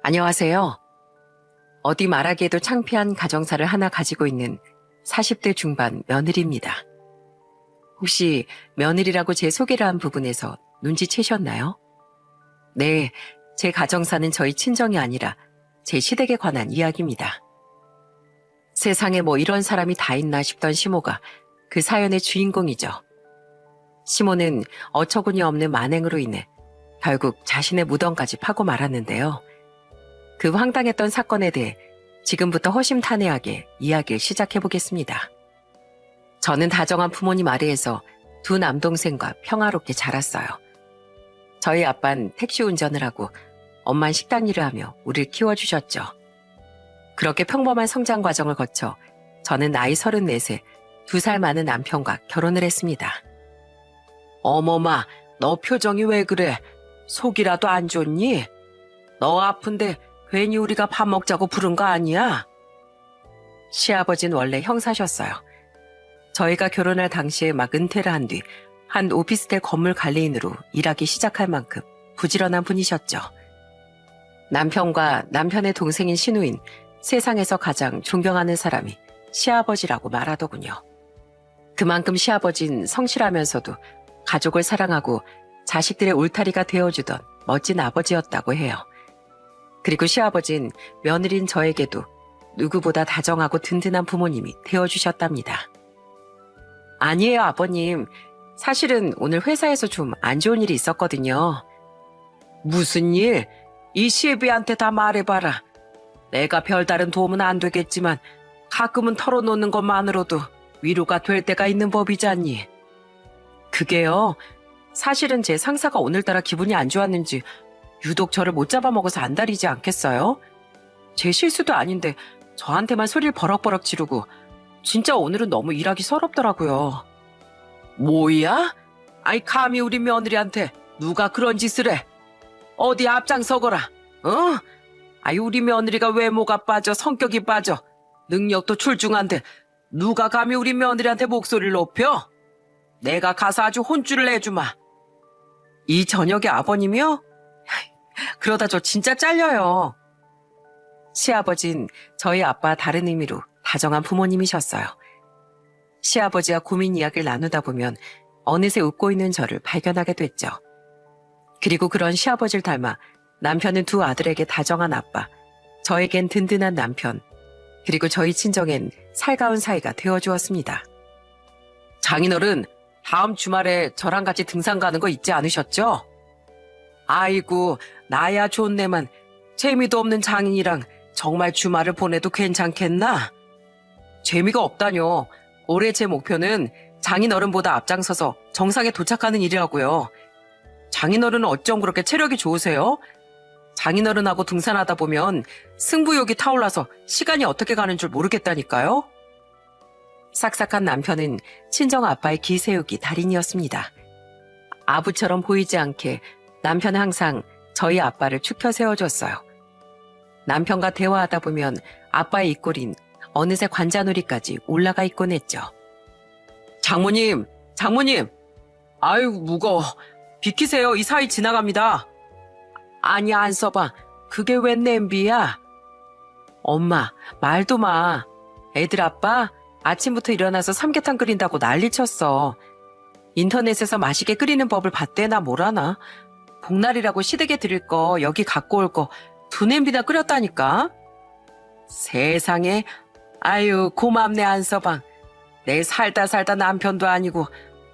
안녕하세요. 어디 말하기에도 창피한 가정사를 하나 가지고 있는 40대 중반 며느리입니다. 혹시 며느리라고 제 소개를 한 부분에서 눈치채셨나요? 네, 제 가정사는 저희 친정이 아니라 제 시댁에 관한 이야기입니다. 세상에 뭐 이런 사람이 다 있나 싶던 시모가 그 사연의 주인공이죠. 시모는 어처구니 없는 만행으로 인해 결국 자신의 무덤까지 파고 말았는데요. 그 황당했던 사건에 대해 지금부터 허심탄회하게 이야기를 시작해보겠습니다. 저는 다정한 부모님 아래에서 두 남동생과 평화롭게 자랐어요. 저희 아빠는 택시 운전을 하고 엄마는 식당 일을 하며 우리를 키워주셨죠. 그렇게 평범한 성장 과정을 거쳐 저는 나이 34세 2살 많은 남편과 결혼을 했습니다. 어머마, 너 표정이 왜 그래? 속이라도 안 좋니? 너 아픈데 괜히 우리가 밥 먹자고 부른 거 아니야? 시아버지는 원래 형사셨어요. 저희가 결혼할 당시에 막 은퇴를 한 뒤 한 오피스텔 건물 관리인으로 일하기 시작할 만큼 부지런한 분이셨죠. 남편과 남편의 동생인 시누인, 세상에서 가장 존경하는 사람이 시아버지라고 말하더군요. 그만큼 시아버지는 성실하면서도 가족을 사랑하고 자식들의 울타리가 되어주던 멋진 아버지였다고 해요. 그리고 시아버지는 며느리인 저에게도 누구보다 다정하고 든든한 부모님이 되어주셨답니다. 아니에요, 아버님. 사실은 오늘 회사에서 좀 안 좋은 일이 있었거든요. 무슨 일? 이 시애비한테 다 말해봐라. 내가 별다른 도움은 안 되겠지만 가끔은 털어놓는 것만으로도 위로가 될 때가 있는 법이잖니. 그게요. 사실은 제 상사가 오늘따라 기분이 안 좋았는지 유독 저를 못 잡아먹어서 안달이지 않겠어요? 제 실수도 아닌데 저한테만 소리를 버럭버럭 지르고 진짜 오늘은 너무 일하기 서럽더라고요. 뭐야? 아이 감히 우리 며느리한테 누가 그런 짓을 해? 어디 앞장서거라. 어? 아이 우리 며느리가 외모가 빠져 성격이 빠져 능력도 출중한데 누가 감히 우리 며느리한테 목소리를 높여? 내가 가서 아주 혼쭐을 내주마. 이 저녁에 아버님이요? 그러다 저 진짜 잘려요. 시아버진 저희 아빠 다른 의미로 다정한 부모님이셨어요. 시아버지와 고민 이야기를 나누다 보면 어느새 웃고 있는 저를 발견하게 됐죠. 그리고 그런 시아버지를 닮아 남편은 두 아들에게 다정한 아빠, 저에겐 든든한 남편, 그리고 저희 친정엔 살가운 사이가 되어주었습니다. 장인어른, 다음 주말에 저랑 같이 등산 가는 거 잊지 않으셨죠? 아이고, 나야 좋네만 재미도 없는 장인이랑 정말 주말을 보내도 괜찮겠나? 재미가 없다뇨. 올해 제 목표는 장인어른보다 앞장서서 정상에 도착하는 일이라고요. 장인어른은 어쩜 그렇게 체력이 좋으세요? 장인어른하고 등산하다 보면 승부욕이 타올라서 시간이 어떻게 가는 줄 모르겠다니까요. 싹싹한 남편은 친정 아빠의 기세우기 달인이었습니다. 아부처럼 보이지 않게 남편은 항상 저희 아빠를 축혀 세워줬어요. 남편과 대화하다 보면 아빠의 입꼬린 어느새 관자놀이까지 올라가 있곤 했죠. 장모님, 장모님! 아유, 무거워. 비키세요. 이 사이 지나갑니다. 아니, 안 써봐. 그게 웬 냄비야? 엄마, 말도 마. 애들 아빠 아침부터 일어나서 삼계탕 끓인다고 난리쳤어. 인터넷에서 맛있게 끓이는 법을 봤대나 뭐라나. 복날이라고 시댁에 드릴 거 여기 갖고 올 거 두 냄비나 끓였다니까. 세상에. 아유, 고맙네 안서방. 내 살다 남편도 아니고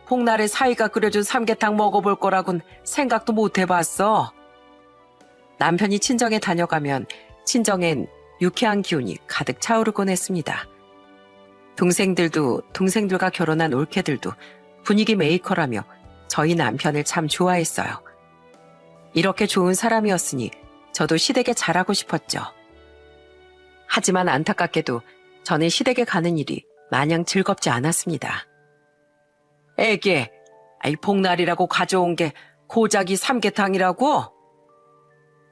복날에 사이가 끓여준 삼계탕 먹어볼 거라곤 생각도 못 해봤어. 남편이 친정에 다녀가면 친정엔 유쾌한 기운이 가득 차오르곤 했습니다. 동생들도 동생들과 결혼한 올케들도 분위기 메이커라며 저희 남편을 참 좋아했어요. 이렇게 좋은 사람이었으니 저도 시댁에 잘하고 싶었죠. 하지만 안타깝게도 저는 시댁에 가는 일이 마냥 즐겁지 않았습니다. 애게, 아이 복날이라고 가져온 게 고작이 삼계탕이라고?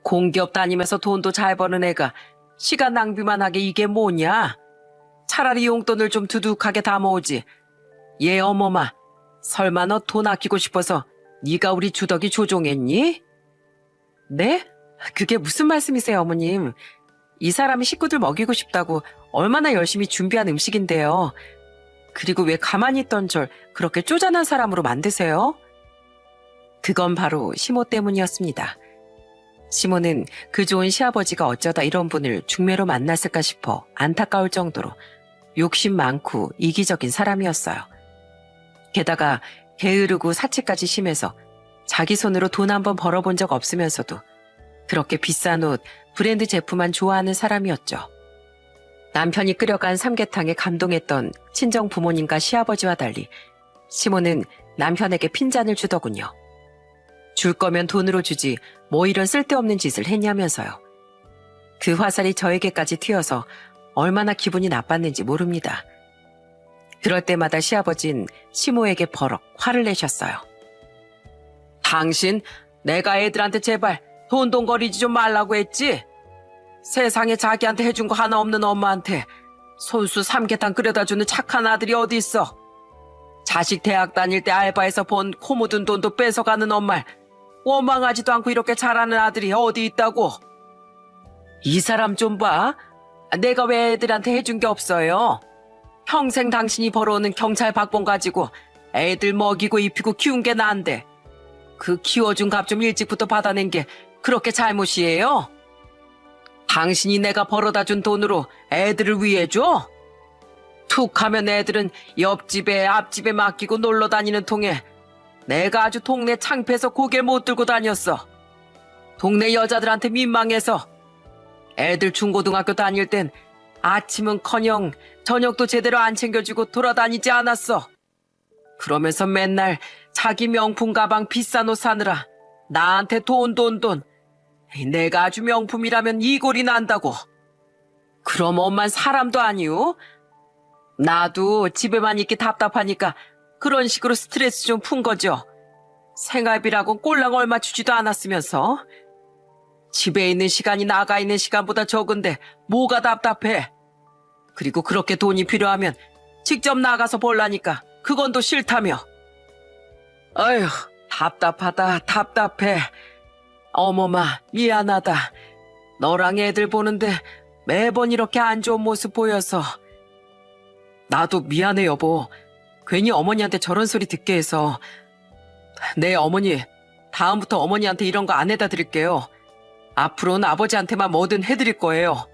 공기업 다니면서 돈도 잘 버는 애가 시간 낭비만 하게 이게 뭐냐? 차라리 용돈을 좀 두둑하게 다 모으지. 얘 어머마, 설마 너 돈 아끼고 싶어서 네가 우리 주덕이 조종했니? 네? 그게 무슨 말씀이세요, 어머님? 이 사람이 식구들 먹이고 싶다고 얼마나 열심히 준비한 음식인데요. 그리고 왜 가만히 있던 절 그렇게 쪼잔한 사람으로 만드세요? 그건 바로 시모 때문이었습니다. 시모는 그 좋은 시아버지가 어쩌다 이런 분을 중매로 만났을까 싶어 안타까울 정도로 욕심 많고 이기적인 사람이었어요. 게다가 게으르고 사치까지 심해서 자기 손으로 돈 한 번 벌어본 적 없으면서도 그렇게 비싼 옷, 브랜드 제품만 좋아하는 사람이었죠. 남편이 끓여간 삼계탕에 감동했던 친정 부모님과 시아버지와 달리 시모는 남편에게 핀잔을 주더군요. 줄 거면 돈으로 주지 뭐 이런 쓸데없는 짓을 했냐면서요. 그 화살이 저에게까지 튀어서 얼마나 기분이 나빴는지 모릅니다. 그럴 때마다 시아버진 시모에게 버럭 화를 내셨어요. 당신, 내가 애들한테 제발 돈돈거리지 좀 말라고 했지? 세상에 자기한테 해준 거 하나 없는 엄마한테 손수 삼계탕 끓여다 주는 착한 아들이 어디 있어? 자식 대학 다닐 때 알바해서 번 코 묻은 돈도 뺏어가는 엄마를 원망하지도 않고 이렇게 잘하는 아들이 어디 있다고? 이 사람 좀 봐. 내가 왜 애들한테 해준 게 없어요? 평생 당신이 벌어오는 경찰 박봉 가지고 애들 먹이고 입히고 키운 게 나은데 그 키워준 값 좀 일찍부터 받아낸 게 그렇게 잘못이에요? 당신이 내가 벌어다 준 돈으로 애들을 위해 줘? 툭 하면 애들은 옆집에 앞집에 맡기고 놀러 다니는 통에 내가 아주 동네 창피해서 고개를 못 들고 다녔어. 동네 여자들한테 민망해서 애들 중고등학교 다닐 땐 아침은커녕 저녁도 제대로 안 챙겨주고 돌아다니지 않았어. 그러면서 맨날 자기 명품 가방 비싼 옷 사느라 나한테 돈. 내가 아주 명품이라면 이골이 난다고. 그럼 엄만 사람도 아니오? 나도 집에만 있기 답답하니까 그런 식으로 스트레스 좀 푼 거죠. 생활비라고 꼴랑 얼마 주지도 않았으면서. 집에 있는 시간이 나가 있는 시간보다 적은데 뭐가 답답해. 그리고 그렇게 돈이 필요하면 직접 나가서 벌라니까 그건 또 싫다며. 어휴, 답답하다, 답답해. 어머마, 미안하다. 너랑 애들 보는데 매번 이렇게 안 좋은 모습 보여서. 나도 미안해, 여보. 괜히 어머니한테 저런 소리 듣게 해서. 네, 어머니. 다음부터 어머니한테 이런 거 안 해다 드릴게요. 앞으로는 아버지한테만 뭐든 해드릴 거예요.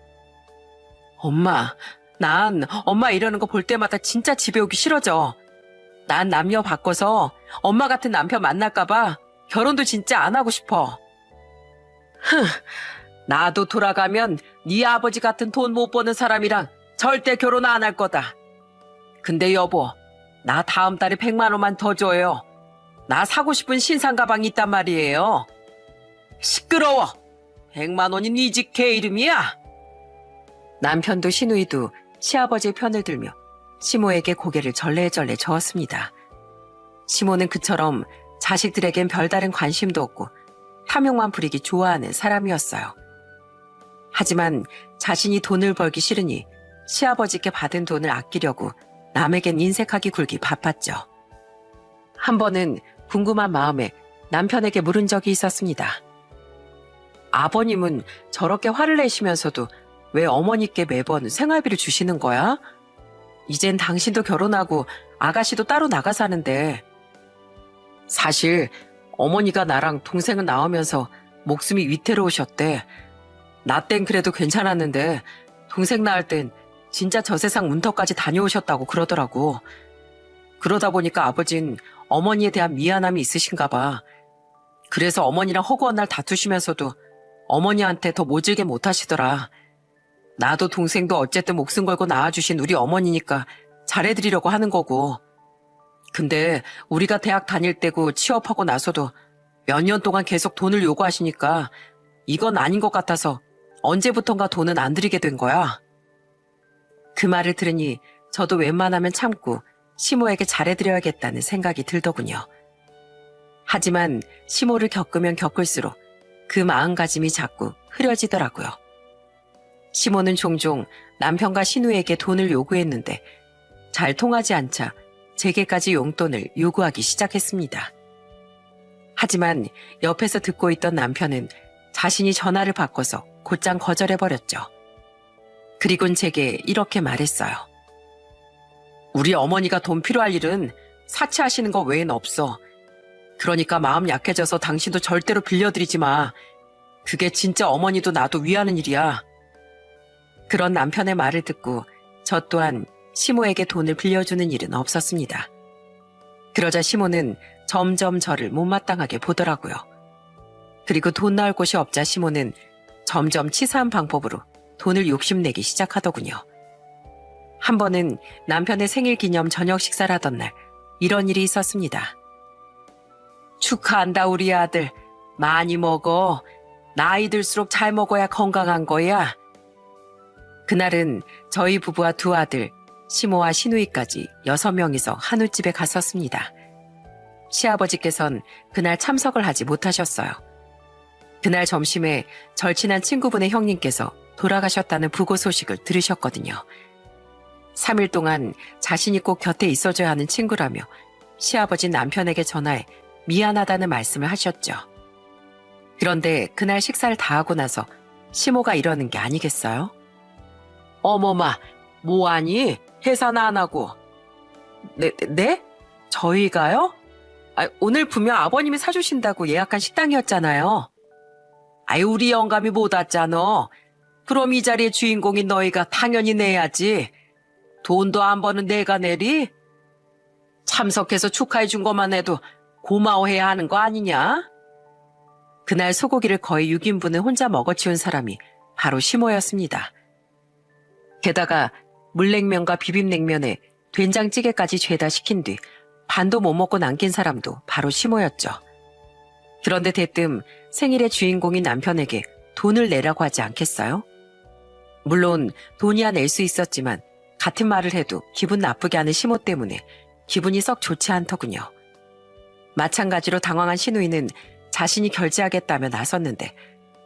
엄마, 난 엄마 이러는 거 볼 때마다 진짜 집에 오기 싫어져. 난 남녀 바꿔서 엄마 같은 남편 만날까봐 결혼도 진짜 안 하고 싶어. 나도 돌아가면 네 아버지 같은 돈 못 버는 사람이랑 절대 결혼 안 할 거다. 근데 여보, 나 다음 달에 100만 원만 더 줘요. 나 사고 싶은 신상 가방이 있단 말이에요. 시끄러워. 100만 원이 네 집 개 이름이야? 남편도 시누이도 시아버지의 편을 들며 시모에게 고개를 절레절레 저었습니다. 시모는 그처럼 자식들에겐 별다른 관심도 없고 탐욕만 부리기 좋아하는 사람이었어요. 하지만 자신이 돈을 벌기 싫으니 시아버지께 받은 돈을 아끼려고 남에겐 인색하기 굴기 바빴죠. 한 번은 궁금한 마음에 남편에게 물은 적이 있었습니다. 아버님은 저렇게 화를 내시면서도 왜 어머니께 매번 생활비를 주시는 거야? 이젠 당신도 결혼하고 아가씨도 따로 나가 사는데. 사실 어머니가 나랑 동생은 나오면서 목숨이 위태로우셨대. 나 땐 그래도 괜찮았는데 동생 낳을 땐 진짜 저 세상 문턱까지 다녀오셨다고 그러더라고. 그러다 보니까 아버진 어머니에 대한 미안함이 있으신가 봐. 그래서 어머니랑 허구한 날 다투시면서도 어머니한테 더 모질게 못하시더라. 나도 동생도 어쨌든 목숨 걸고 낳아주신 우리 어머니니까 잘해드리려고 하는 거고. 근데 우리가 대학 다닐 때고 취업하고 나서도 몇 년 동안 계속 돈을 요구하시니까 이건 아닌 것 같아서 언제부턴가 돈은 안 드리게 된 거야. 그 말을 들으니 저도 웬만하면 참고 시모에게 잘해드려야겠다는 생각이 들더군요. 하지만 시모를 겪으면 겪을수록 그 마음가짐이 자꾸 흐려지더라고요. 시모는 종종 남편과 시누에게 돈을 요구했는데 잘 통하지 않자 제게까지 용돈을 요구하기 시작했습니다. 하지만 옆에서 듣고 있던 남편은 자신이 전화를 바꿔서 곧장 거절해버렸죠. 그리곤 제게 이렇게 말했어요. 우리 어머니가 돈 필요할 일은 사치하시는 거 외엔 없어. 그러니까 마음 약해져서 당신도 절대로 빌려드리지 마. 그게 진짜 어머니도 나도 위하는 일이야. 그런 남편의 말을 듣고 저 또한 시모에게 돈을 빌려주는 일은 없었습니다. 그러자 시모는 점점 저를 못마땅하게 보더라고요. 그리고 돈 나올 곳이 없자 시모는 점점 치사한 방법으로 돈을 욕심내기 시작하더군요. 한 번은 남편의 생일 기념 저녁 식사를 하던 날 이런 일이 있었습니다. 축하한다 우리 아들. 많이 먹어. 나이 들수록 잘 먹어야 건강한 거야. 그날은 저희 부부와 두 아들, 시모와 시누이까지 6명이서 한우집에 갔었습니다. 시아버지께선 그날 참석을 하지 못하셨어요. 그날 점심에 절친한 친구분의 형님께서 돌아가셨다는 부고 소식을 들으셨거든요. 3일 동안 자신이 꼭 곁에 있어줘야 하는 친구라며 시아버지 남편에게 전화해 미안하다는 말씀을 하셨죠. 그런데 그날 식사를 다 하고 나서 시모가 이러는 게 아니겠어요? 어머마, 뭐하니? 회사나 안 하고. 네? 저희가요? 오늘 분명 아버님이 사주신다고 예약한 식당이었잖아요. 우리 영감이 못 왔잖아. 그럼 이 자리의 주인공인 너희가 당연히 내야지. 돈도 안 버는 내가 내리? 참석해서 축하해 준 것만 해도 고마워해야 하는 거 아니냐? 그날 소고기를 거의 6인분을 혼자 먹어치운 사람이 바로 시모였습니다. 게다가 물냉면과 비빔냉면에 된장찌개까지 죄다 시킨 뒤 반도 못 먹고 남긴 사람도 바로 시모였죠. 그런데 대뜸 생일의 주인공인 남편에게 돈을 내라고 하지 않겠어요? 물론 돈이야 낼 수 있었지만 같은 말을 해도 기분 나쁘게 하는 시모 때문에 기분이 썩 좋지 않더군요. 마찬가지로 당황한 시누이는 자신이 결제하겠다며 나섰는데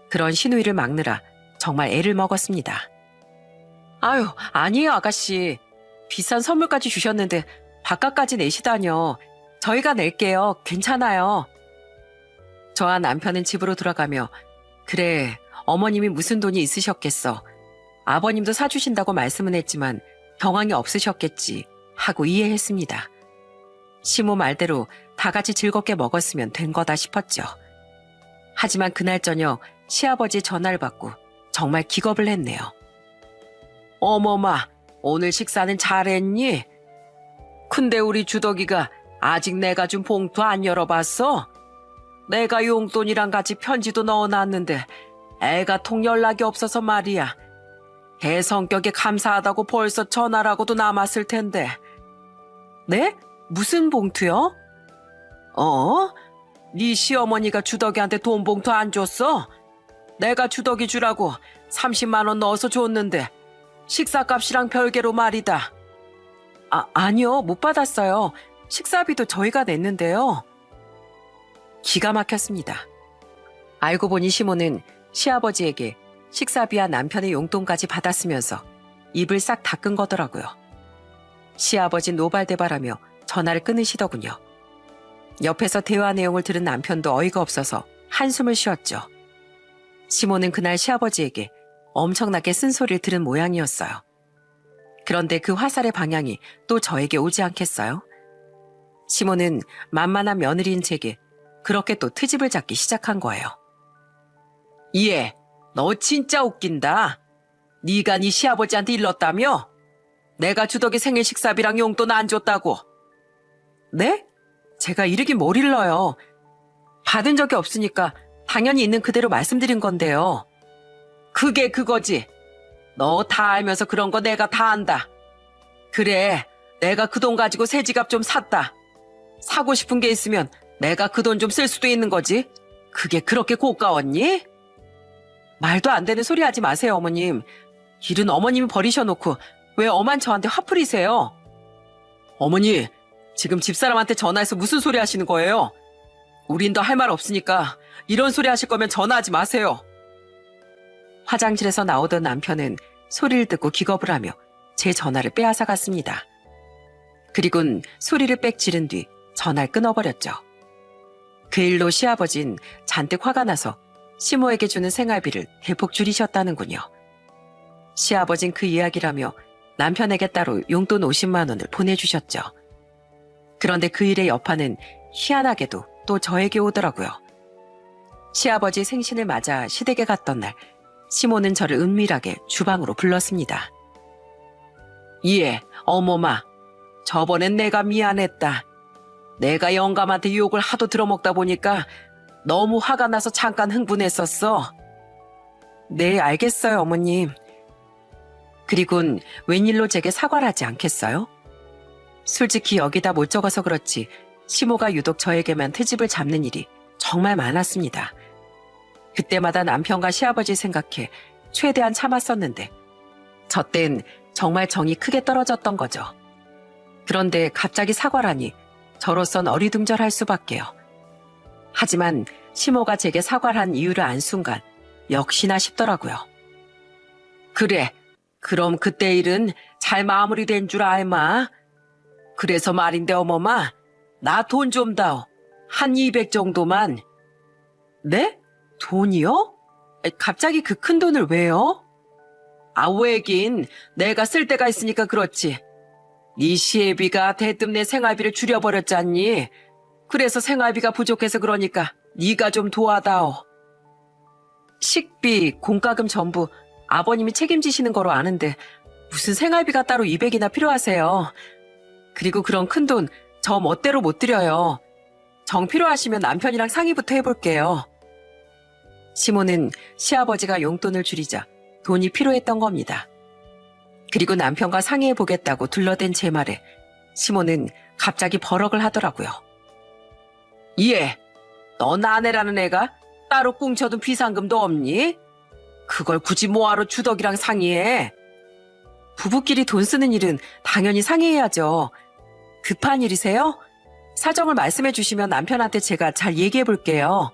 그런 시누이를 막느라 정말 애를 먹었습니다. 아니에요 아가씨. 비싼 선물까지 주셨는데 바깥까지 내시다뇨. 저희가 낼게요. 괜찮아요. 저와 남편은 집으로 돌아가며 그래 어머님이 무슨 돈이 있으셨겠어. 아버님도 사주신다고 말씀은 했지만 경황이 없으셨겠지 하고 이해했습니다. 시모 말대로 다 같이 즐겁게 먹었으면 된 거다 싶었죠. 하지만 그날 저녁 시아버지 전화를 받고 정말 기겁을 했네요. 어머마, 오늘 식사는 잘했니? 근데 우리 주덕이가 아직 내가 준 봉투 안 열어봤어? 내가 용돈이랑 같이 편지도 넣어놨는데 애가 통 연락이 없어서 말이야. 애 성격에 감사하다고 벌써 전화라고도 남았을 텐데. 네? 무슨 봉투요? 네 시어머니가 주덕이한테 돈 봉투 안 줬어? 내가 주덕이 주라고 30만 원 넣어서 줬는데 식사값이랑 별개로 말이다. 아니요, 못 받았어요. 식사비도 저희가 냈는데요. 기가 막혔습니다. 알고 보니 시모는 시아버지에게 식사비와 남편의 용돈까지 받았으면서 입을 싹 닦은 거더라고요. 시아버지 노발대발하며 전화를 끊으시더군요. 옆에서 대화 내용을 들은 남편도 어이가 없어서 한숨을 쉬었죠. 시모는 그날 시아버지에게 엄청나게 쓴소리를 들은 모양이었어요. 그런데 그 화살의 방향이 또 저에게 오지 않겠어요? 시모는 만만한 며느리인 제게 그렇게 또 트집을 잡기 시작한 거예요. 얘, 너 진짜 웃긴다. 네가 네 시아버지한테 일렀다며? 내가 주덕이 생일 식사비랑 용돈 안 줬다고. 네? 제가 이르긴 뭘 일러요. 받은 적이 없으니까 당연히 있는 그대로 말씀드린 건데요. 그게 그거지. 너 다 알면서 그런 거 내가 다 안다. 그래, 내가 그 돈 가지고 새 지갑 좀 샀다. 사고 싶은 게 있으면 내가 그 돈 좀 쓸 수도 있는 거지. 그게 그렇게 고가웠니? 말도 안 되는 소리 하지 마세요, 어머님. 길은 어머님이 버리셔놓고 왜 엄한 저한테 화풀이세요? 어머니, 지금 집사람한테 전화해서 무슨 소리 하시는 거예요? 우린 더 할 말 없으니까 이런 소리 하실 거면 전화하지 마세요. 화장실에서 나오던 남편은 소리를 듣고 기겁을 하며 제 전화를 빼앗아 갔습니다. 그리곤 소리를 빽 지른 뒤 전화를 끊어버렸죠. 그 일로 시아버진 잔뜩 화가 나서 시모에게 주는 생활비를 대폭 줄이셨다는군요. 시아버진 그 이야기라며 남편에게 따로 용돈 50만 원을 보내주셨죠. 그런데 그 일의 여파는 희한하게도 또 저에게 오더라고요. 시아버지 생신을 맞아 시댁에 갔던 날, 시모는 저를 은밀하게 주방으로 불렀습니다. 예, 어머마. 저번엔 내가 미안했다. 내가 영감한테 욕을 하도 들어먹다 보니까 너무 화가 나서 잠깐 흥분했었어. 네, 알겠어요, 어머님. 그리곤 웬일로 제게 사과를 하지 않겠어요? 솔직히 여기다 못 적어서 그렇지 시모가 유독 저에게만 트집을 잡는 일이 정말 많았습니다. 그때마다 남편과 시아버지 생각해 최대한 참았었는데 저 땐 정말 정이 크게 떨어졌던 거죠. 그런데 갑자기 사과라니 저로선 어리둥절할 수밖에요. 하지만 시모가 제게 사과를 한 이유를 안 순간 역시나 싶더라고요. 그래, 그럼 그때 일은 잘 마무리된 줄 알마? 그래서 말인데 어머마, 나 돈 좀 다오. 한 200 정도만. 네? 돈이요? 갑자기 그 큰 돈을 왜요? 아, 왜긴 내가 쓸 데가 있으니까 그렇지. 네 시애비가 대뜸 내 생활비를 줄여버렸잖니. 그래서 생활비가 부족해서 그러니까 네가 좀 도와다오. 식비, 공과금 전부 아버님이 책임지시는 거로 아는데 무슨 생활비가 따로 200이나 필요하세요. 그리고 그런 큰 돈 저 멋대로 못 드려요. 정 필요하시면 남편이랑 상의부터 해볼게요. 시모는 시아버지가 용돈을 줄이자 돈이 필요했던 겁니다. 그리고 남편과 상의해보겠다고 둘러댄 제 말에 시모는 갑자기 버럭을 하더라고요. 예, 넌 아내라는 애가 따로 꿍쳐둔 비상금도 없니? 그걸 굳이 뭐하러 주덕이랑 상의해? 부부끼리 돈 쓰는 일은 당연히 상의해야죠. 급한 일이세요? 사정을 말씀해 주시면 남편한테 제가 잘 얘기해 볼게요.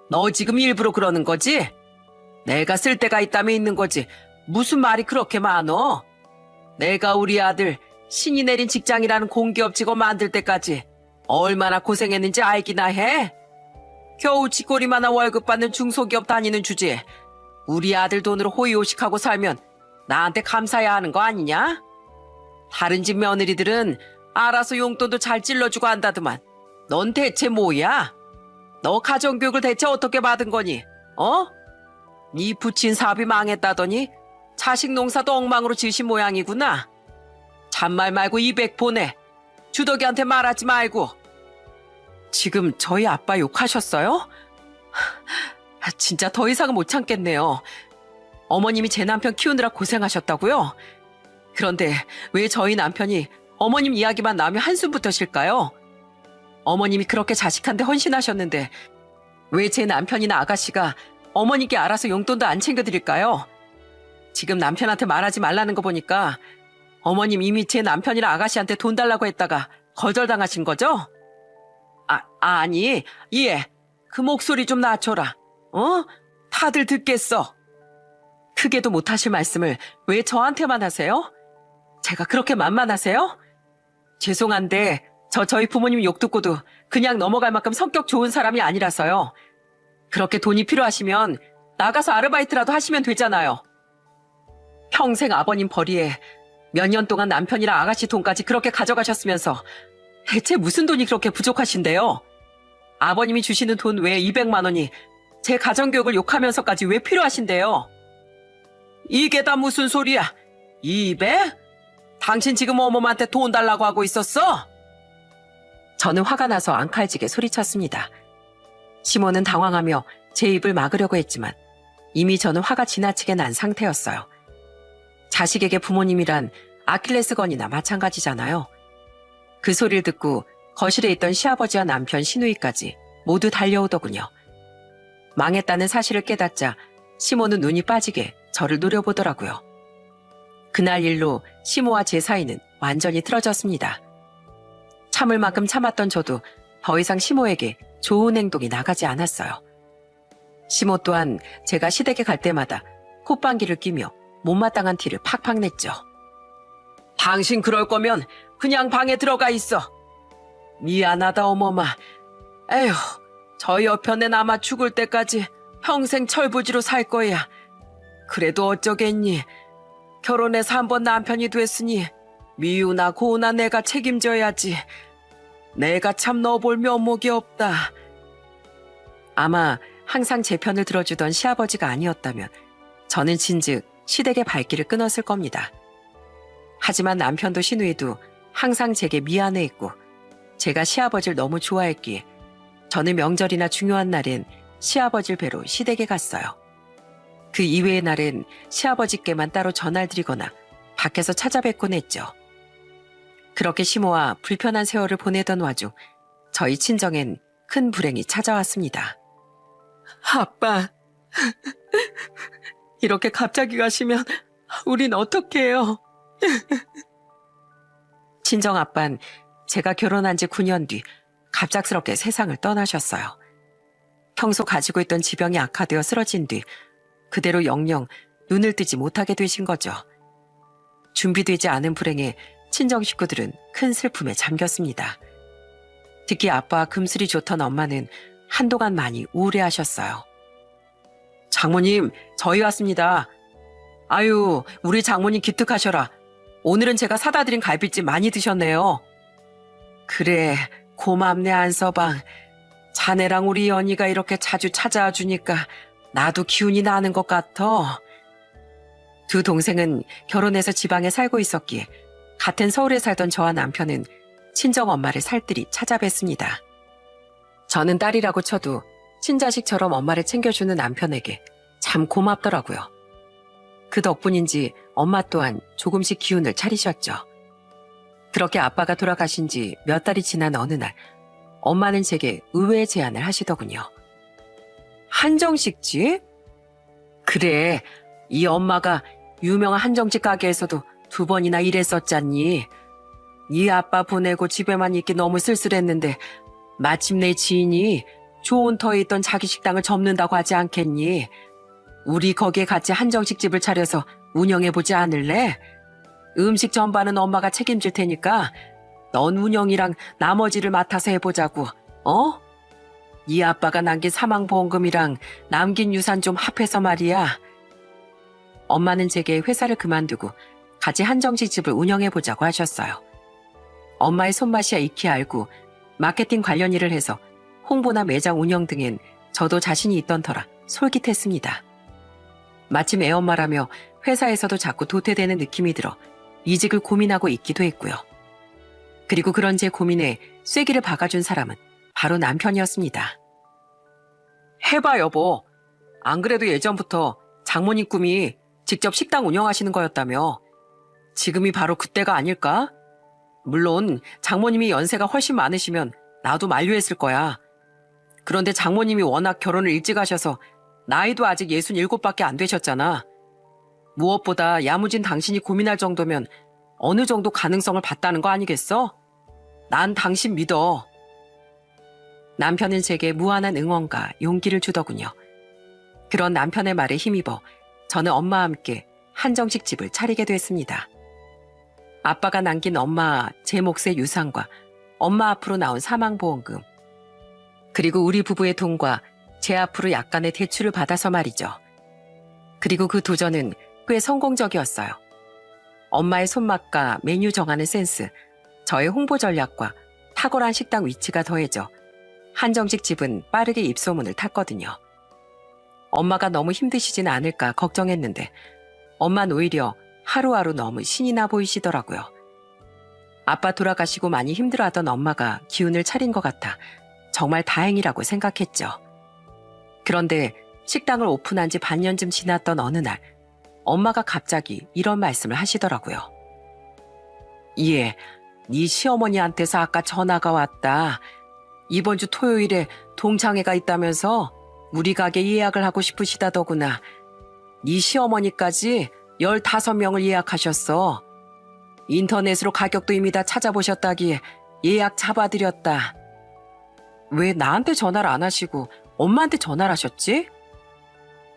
너 지금 일부러 그러는 거지? 내가 쓸 데가 있다며 있는 거지. 무슨 말이 그렇게 많어? 내가 우리 아들 신이 내린 직장이라는 공기업 직원 만들 때까지 얼마나 고생했는지 알기나 해? 겨우 쥐꼬리만한 월급 받는 중소기업 다니는 주제에 우리 아들 돈으로 호의호식하고 살면 나한테 감사해야 하는 거 아니냐? 다른 집 며느리들은 알아서 용돈도 잘 찔러주고 한다더만 넌 대체 뭐야? 너 가정교육을 대체 어떻게 받은 거니? 어? 네 부친 사업이 망했다더니 자식 농사도 엉망으로 지으신 모양이구나. 잔말 말고 200 보내. 주덕이한테 말하지 말고. 지금 저희 아빠 욕하셨어요? 진짜 더 이상은 못 참겠네요. 어머님이 제 남편 키우느라 고생하셨다고요? 그런데 왜 저희 남편이 어머님 이야기만 나오면 한숨부터 쉴까요? 어머님이 그렇게 자식한테 헌신하셨는데 왜 제 남편이나 아가씨가 어머니께 알아서 용돈도 안 챙겨드릴까요? 지금 남편한테 말하지 말라는 거 보니까 어머님 이미 제 남편이랑 아가씨한테 돈 달라고 했다가 거절당하신 거죠? 아니, 예, 그 목소리 좀 낮춰라. 어? 다들 듣겠어. 크게도 못하실 말씀을 왜 저한테만 하세요? 제가 그렇게 만만하세요? 죄송한데 저희 부모님 욕 듣고도 그냥 넘어갈 만큼 성격 좋은 사람이 아니라서요. 그렇게 돈이 필요하시면 나가서 아르바이트라도 하시면 되잖아요. 평생 아버님 벌이에 몇 년 동안 남편이랑 아가씨 돈까지 그렇게 가져가셨으면서 대체 무슨 돈이 그렇게 부족하신데요? 아버님이 주시는 돈 외에 200만 원이 제 가정교육을 욕하면서까지 왜 필요하신데요? 이게 다 무슨 소리야? 200? 당신 지금 어머님한테 돈 달라고 하고 있었어? 저는 화가 나서 앙칼지게 소리쳤습니다. 시모는 당황하며 제 입을 막으려고 했지만 이미 저는 화가 지나치게 난 상태였어요. 자식에게 부모님이란 아킬레스건이나 마찬가지잖아요. 그 소리를 듣고 거실에 있던 시아버지와 남편 시누이까지 모두 달려오더군요. 망했다는 사실을 깨닫자 시모는 눈이 빠지게 저를 노려보더라고요. 그날 일로 시모와 제 사이는 완전히 틀어졌습니다. 참을 만큼 참았던 저도 더 이상 시모에게 좋은 행동이 나가지 않았어요. 시모 또한 제가 시댁에 갈 때마다 콧방귀를 끼며 못마땅한 티를 팍팍 냈죠. 당신 그럴 거면 그냥 방에 들어가 있어. 미안하다 어머마. 에휴, 저 옆편에 남아 죽을 때까지 평생 철부지로 살 거야. 그래도 어쩌겠니? 결혼해서 한 번 남편이 됐으니 미우나 고우나 내가 책임져야지. 내가 참 너 볼 면목이 없다. 아마 항상 제 편을 들어주던 시아버지가 아니었다면 저는 진즉 시댁의 발길을 끊었을 겁니다. 하지만 남편도 시누이도 항상 제게 미안해했고 제가 시아버지를 너무 좋아했기에 저는 명절이나 중요한 날엔 시아버지를 뵈러 시댁에 갔어요. 그 이외의 날엔 시아버지께만 따로 전화를 드리거나 밖에서 찾아뵙곤 했죠. 그렇게 심오와 불편한 세월을 보내던 와중 저희 친정엔 큰 불행이 찾아왔습니다. 아빠, 이렇게 갑자기 가시면 우린 어떡해요? 친정 아빠는 제가 결혼한 지 9년 뒤 갑작스럽게 세상을 떠나셨어요. 평소 가지고 있던 지병이 악화되어 쓰러진 뒤 그대로 영영 눈을 뜨지 못하게 되신 거죠. 준비되지 않은 불행에 친정 식구들은 큰 슬픔에 잠겼습니다. 특히 아빠와 금슬이 좋던 엄마는 한동안 많이 우울해하셨어요. 장모님, 저희 왔습니다. 아유, 우리 장모님 기특하셔라. 오늘은 제가 사다 드린 갈비찜 많이 드셨네요. 그래, 고맙네 안서방. 자네랑 우리 연희가 이렇게 자주 찾아와 주니까 나도 기운이 나는 것 같아. 두 동생은 결혼해서 지방에 살고 있었기에 같은 서울에 살던 저와 남편은 친정 엄마를 살뜰히 찾아뵀습니다. 저는 딸이라고 쳐도 친자식처럼 엄마를 챙겨주는 남편에게 참 고맙더라고요. 그 덕분인지 엄마 또한 조금씩 기운을 차리셨죠. 그렇게 아빠가 돌아가신 지 몇 달이 지난 어느 날 엄마는 제게 의외의 제안을 하시더군요. 한정식집? 그래, 이 엄마가 유명한 한정식 가게에서도 2번이나 일했었잖니. 네 아빠 보내고 집에만 있기 너무 쓸쓸했는데 마침내 지인이 좋은 터에 있던 자기 식당을 접는다고 하지 않겠니? 우리 거기에 같이 한정식집을 차려서 운영해보지 않을래? 음식 전반은 엄마가 책임질 테니까 넌 운영이랑 나머지를 맡아서 해보자고, 어? 네 아빠가 남긴 사망보험금이랑 남긴 유산 좀 합해서 말이야. 엄마는 제게 회사를 그만두고 같이 한정식집을 운영해보자고 하셨어요. 엄마의 손맛이야 익히 알고 마케팅 관련 일을 해서 홍보나 매장 운영 등엔 저도 자신이 있던 터라 솔깃했습니다. 마침 애엄마라며 회사에서도 자꾸 도태되는 느낌이 들어 이직을 고민하고 있기도 했고요. 그리고 그런 제 고민에 쐐기를 박아준 사람은 바로 남편이었습니다. 해봐 여보. 안 그래도 예전부터 장모님 꿈이 직접 식당 운영하시는 거였다며. 지금이 바로 그때가 아닐까? 물론 장모님이 연세가 훨씬 많으시면 나도 만류했을 거야. 그런데 장모님이 워낙 결혼을 일찍 하셔서 나이도 아직 67밖에 안 되셨잖아. 무엇보다 야무진 당신이 고민할 정도면 어느 정도 가능성을 봤다는 거 아니겠어? 난 당신 믿어. 남편은 제게 무한한 응원과 용기를 주더군요. 그런 남편의 말에 힘입어 저는 엄마와 함께 한정식집을 차리게 됐습니다. 아빠가 남긴 엄마 제 몫의 유산과 엄마 앞으로 나온 사망보험금, 그리고 우리 부부의 돈과 제 앞으로 약간의 대출을 받아서 말이죠. 그리고 그 도전은 꽤 성공적이었어요. 엄마의 손맛과 메뉴 정하는 센스, 저의 홍보 전략과 탁월한 식당 위치가 더해져 한정식 집은 빠르게 입소문을 탔거든요. 엄마가 너무 힘드시진 않을까 걱정했는데 엄마는 오히려 하루하루 너무 신이 나 보이시더라고요. 아빠 돌아가시고 많이 힘들어하던 엄마가 기운을 차린 것 같아 정말 다행이라고 생각했죠. 그런데 식당을 오픈한 지 반년쯤 지났던 어느 날 엄마가 갑자기 이런 말씀을 하시더라고요. 예, 네 시어머니한테서 아까 전화가 왔다. 이번 주 토요일에 동창회가 있다면서 우리 가게 예약을 하고 싶으시다더구나. 네 시어머니까지 15명을 예약하셨어. 인터넷으로 가격도 이미 다 찾아보셨다기에 예약 잡아드렸다. 왜 나한테 전화를 안 하시고 엄마한테 전화를 하셨지?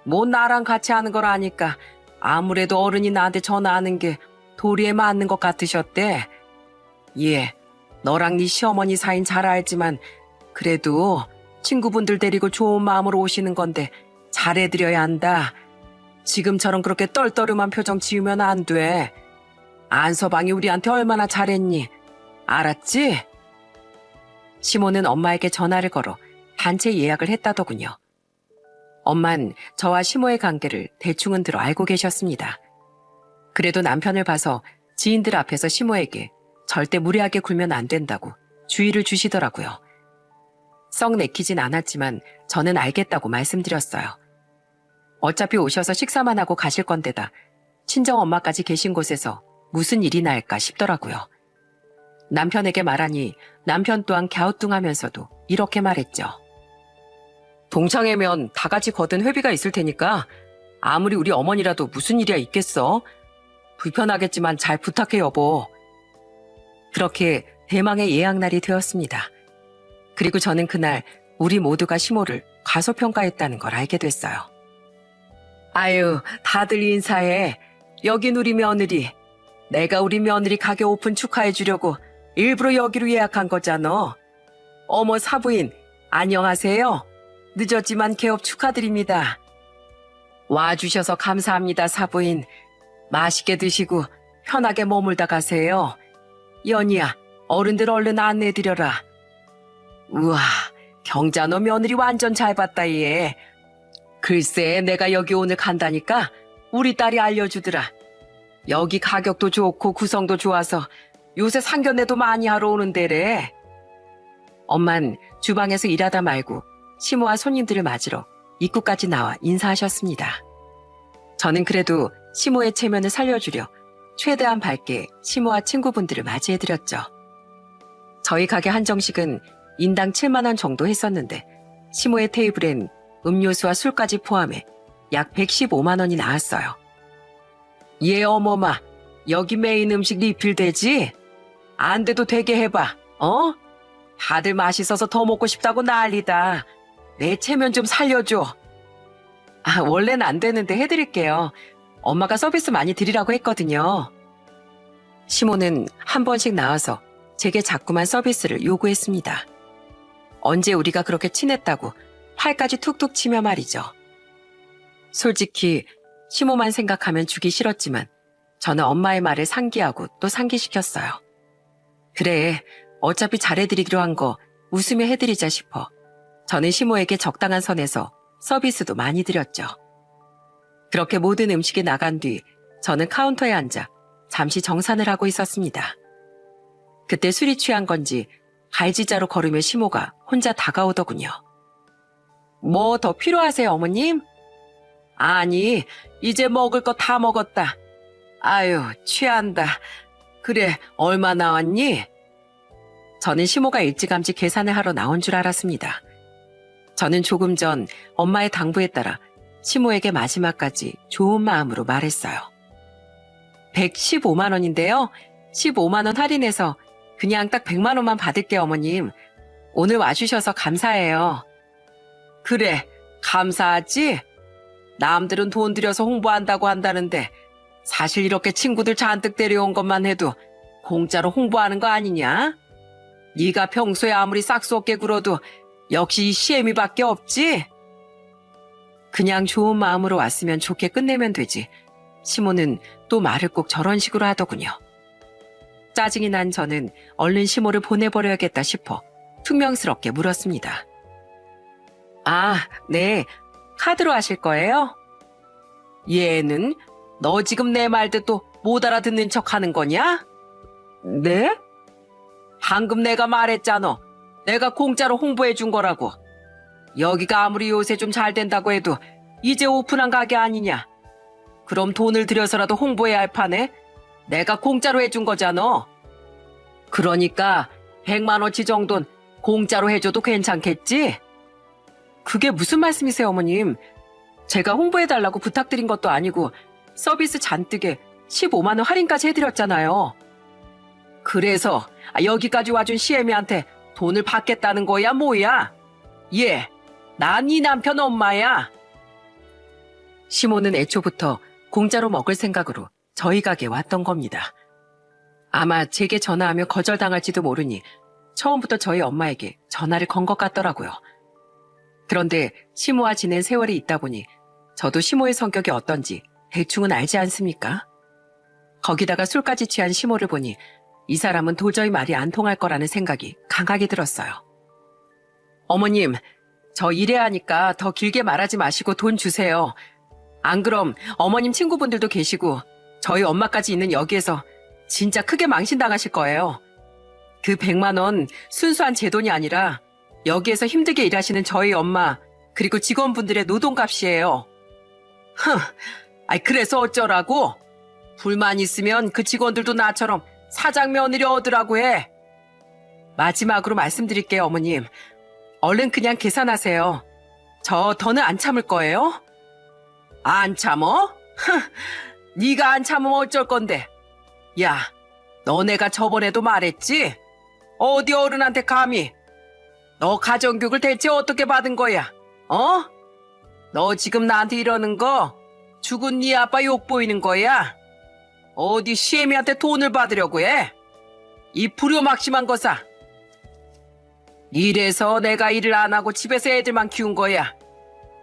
뭐 나랑 같이 하는 걸 아니까 아무래도 어른이 나한테 전화하는 게 도리에 맞는 것 같으셨대. 예, 너랑 네 시어머니 사이는 잘 알지만 그래도 친구분들 데리고 좋은 마음으로 오시는 건데 잘해드려야 한다. 지금처럼 그렇게 떨떠름한 표정 지으면 안 돼. 안서방이 우리한테 얼마나 잘했니? 알았지? 시모는 엄마에게 전화를 걸어 단체 예약을 했다더군요. 엄만 저와 시모의 관계를 대충은 들어 알고 계셨습니다. 그래도 남편을 봐서 지인들 앞에서 시모에게 절대 무례하게 굴면 안 된다고 주의를 주시더라고요. 썩 내키진 않았지만 저는 알겠다고 말씀드렸어요. 어차피 오셔서 식사만 하고 가실 건데다 친정 엄마까지 계신 곳에서 무슨 일이나 할까 싶더라고요. 남편에게 말하니 남편 또한 갸우뚱하면서도 이렇게 말했죠. 동창회면 다 같이 거둔 회비가 있을 테니까 아무리 우리 어머니라도 무슨 일이야 있겠어? 불편하겠지만 잘 부탁해 여보. 그렇게 대망의 예약날이 되었습니다. 그리고 저는 그날 우리 모두가 시모를 과소평가했다는 걸 알게 됐어요. 아유, 다들 인사해. 여긴 우리 며느리. 내가 우리 며느리 가게 오픈 축하해 주려고 일부러 여기로 예약한 거잖아. 어머 사부인, 안녕하세요. 늦었지만 개업 축하드립니다. 와주셔서 감사합니다, 사부인. 맛있게 드시고 편하게 머물다 가세요. 연희야, 어른들 얼른 안내드려라. 우와, 경자 너 며느리 완전 잘 봤다 얘. 글쎄 내가 여기 오늘 간다니까 우리 딸이 알려주더라. 여기 가격도 좋고 구성도 좋아서 요새 상견례도 많이 하러 오는 데래. 엄만 주방에서 일하다 말고 시모와 손님들을 맞으러 입구까지 나와 인사하셨습니다. 저는 그래도 시모의 체면을 살려주려 최대한 밝게 시모와 친구분들을 맞이해드렸죠. 저희 가게 한정식은 인당 7만 원 정도 했었는데 시모의 테이블엔 음료수와 술까지 포함해 약 115만 원이 나왔어요. 예 어머마, 여기 메인 음식 리필되지? 안 돼도 되게 해봐, 어? 다들 맛있어서 더 먹고 싶다고 난리다. 내 체면 좀 살려줘. 아, 원래는 안 되는데 해드릴게요. 엄마가 서비스 많이 드리라고 했거든요. 시모는 한 번씩 나와서 제게 자꾸만 서비스를 요구했습니다. 언제 우리가 그렇게 친했다고 팔까지 툭툭 치며 말이죠. 솔직히 시모만 생각하면 주기 싫었지만 저는 엄마의 말을 상기하고 또 상기시켰어요. 그래, 어차피 잘해드리기로 한 거 웃으며 해드리자 싶어 저는 시모에게 적당한 선에서 서비스도 많이 드렸죠. 그렇게 모든 음식이 나간 뒤 저는 카운터에 앉아 잠시 정산을 하고 있었습니다. 그때 술이 취한 건지 갈지자로 걸으며 시모가 혼자 다가오더군요. 뭐 더 필요하세요, 어머님? 아니, 이제 먹을 거 다 먹었다. 아유, 취한다. 그래, 얼마 나왔니? 저는 시모가 일찌감치 계산을 하러 나온 줄 알았습니다. 저는 조금 전 엄마의 당부에 따라 시모에게 마지막까지 좋은 마음으로 말했어요. 115만 원인데요. 15만 원 할인해서 그냥 딱 100만 원만 받을게요, 어머님. 오늘 와주셔서 감사해요. 그래, 감사하지? 남들은 돈 들여서 홍보한다고 한다는데 사실 이렇게 친구들 잔뜩 데려온 것만 해도 공짜로 홍보하는 거 아니냐? 네가 평소에 아무리 싹수 없게 굴어도 역시 이 시애미밖에 없지? 그냥 좋은 마음으로 왔으면 좋게 끝내면 되지. 시모는 또 말을 꼭 저런 식으로 하더군요. 짜증이 난 저는 얼른 시모를 보내버려야겠다 싶어 퉁명스럽게 물었습니다. 아, 네. 카드로 하실 거예요? 얘는 너 지금 내 말 듣도 못 알아듣는 척 하는 거냐? 네? 방금 내가 말했잖아. 내가 공짜로 홍보해 준 거라고. 여기가 아무리 요새 좀 잘 된다고 해도 이제 오픈한 가게 아니냐. 그럼 돈을 들여서라도 홍보해야 할 판에 내가 공짜로 해준 거잖아. 그러니까 100만 원치 정도는 공짜로 해줘도 괜찮겠지? 그게 무슨 말씀이세요, 어머님? 제가 홍보해달라고 부탁드린 것도 아니고 서비스 잔뜩에 15만 원 할인까지 해드렸잖아요. 그래서 여기까지 와준 시애미한테 돈을 받겠다는 거야, 뭐야? 예, 난 네 남편 엄마야. 시모는 애초부터 공짜로 먹을 생각으로 저희 가게에 왔던 겁니다. 아마 제게 전화하며 거절당할지도 모르니 처음부터 저희 엄마에게 전화를 건 것 같더라고요. 그런데 시모와 지낸 세월이 있다 보니 저도 시모의 성격이 어떤지 대충은 알지 않습니까? 거기다가 술까지 취한 시모를 보니 이 사람은 도저히 말이 안 통할 거라는 생각이 강하게 들었어요. 어머님, 저 일해야 하니까 더 길게 말하지 마시고 돈 주세요. 안 그럼 어머님 친구분들도 계시고 저희 엄마까지 있는 여기에서 진짜 크게 망신당하실 거예요. 그 100만 원 순수한 제 돈이 아니라 여기에서 힘들게 일하시는 저희 엄마 그리고 직원분들의 노동값이에요. 그래서 어쩌라고? 불만 있으면 그 직원들도 나처럼 사장 며느리 얻으라고 해. 마지막으로 말씀드릴게요, 어머님. 얼른 그냥 계산하세요. 저 더는 안 참을 거예요. 안 참어? 네가 안 참으면 어쩔 건데. 야, 너네가 저번에도 말했지? 어디 어른한테 감히? 너 가정교육을 대체 어떻게 받은 거야? 너 지금 나한테 이러는 거 죽은 네 아빠 욕 보이는 거야? 어디 시애미한테 돈을 받으려고 해? 이 불효막심한 거사. 이래서 내가 일을 안 하고 집에서 애들만 키운 거야.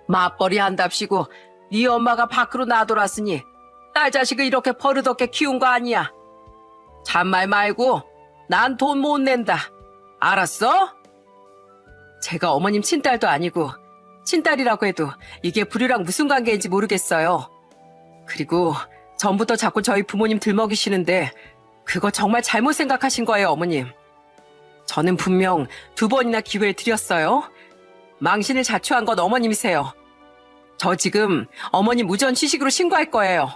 맞벌이 한답시고 네 엄마가 밖으로 나돌았으니 딸 자식을 이렇게 버릇없게 키운 거 아니야. 잔말 말고 난 돈 못 낸다. 알았어? 제가 어머님 친딸도 아니고 친딸이라고 해도 이게 불효랑 무슨 관계인지 모르겠어요. 그리고 전부터 자꾸 저희 부모님 들먹이시는데 그거 정말 잘못 생각하신 거예요, 어머님. 저는 분명 2번이나 기회를 드렸어요. 망신을 자초한 건 어머님이세요. 저 지금 어머님 무전 취식으로 신고할 거예요.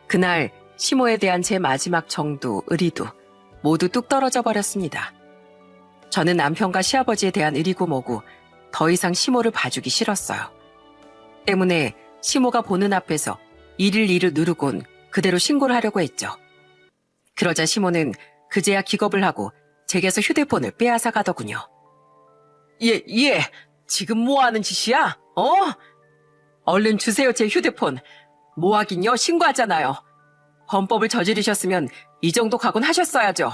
그날 시모에 대한 제 마지막 정도, 의리도 모두 뚝 떨어져 버렸습니다. 저는 남편과 시아버지에 대한 의리고 뭐고 더 이상 시모를 봐주기 싫었어요. 때문에 시모가 보는 앞에서 일을 누르곤 그대로 신고를 하려고 했죠. 그러자 시모는 그제야 기겁을 하고 제게서 휴대폰을 빼앗아 가더군요. 예, 지금 뭐 하는 짓이야? 얼른 주세요, 제 휴대폰. 뭐 하긴요, 신고하잖아요. 범법을 저지르셨으면 이 정도 각오는 하셨어야죠.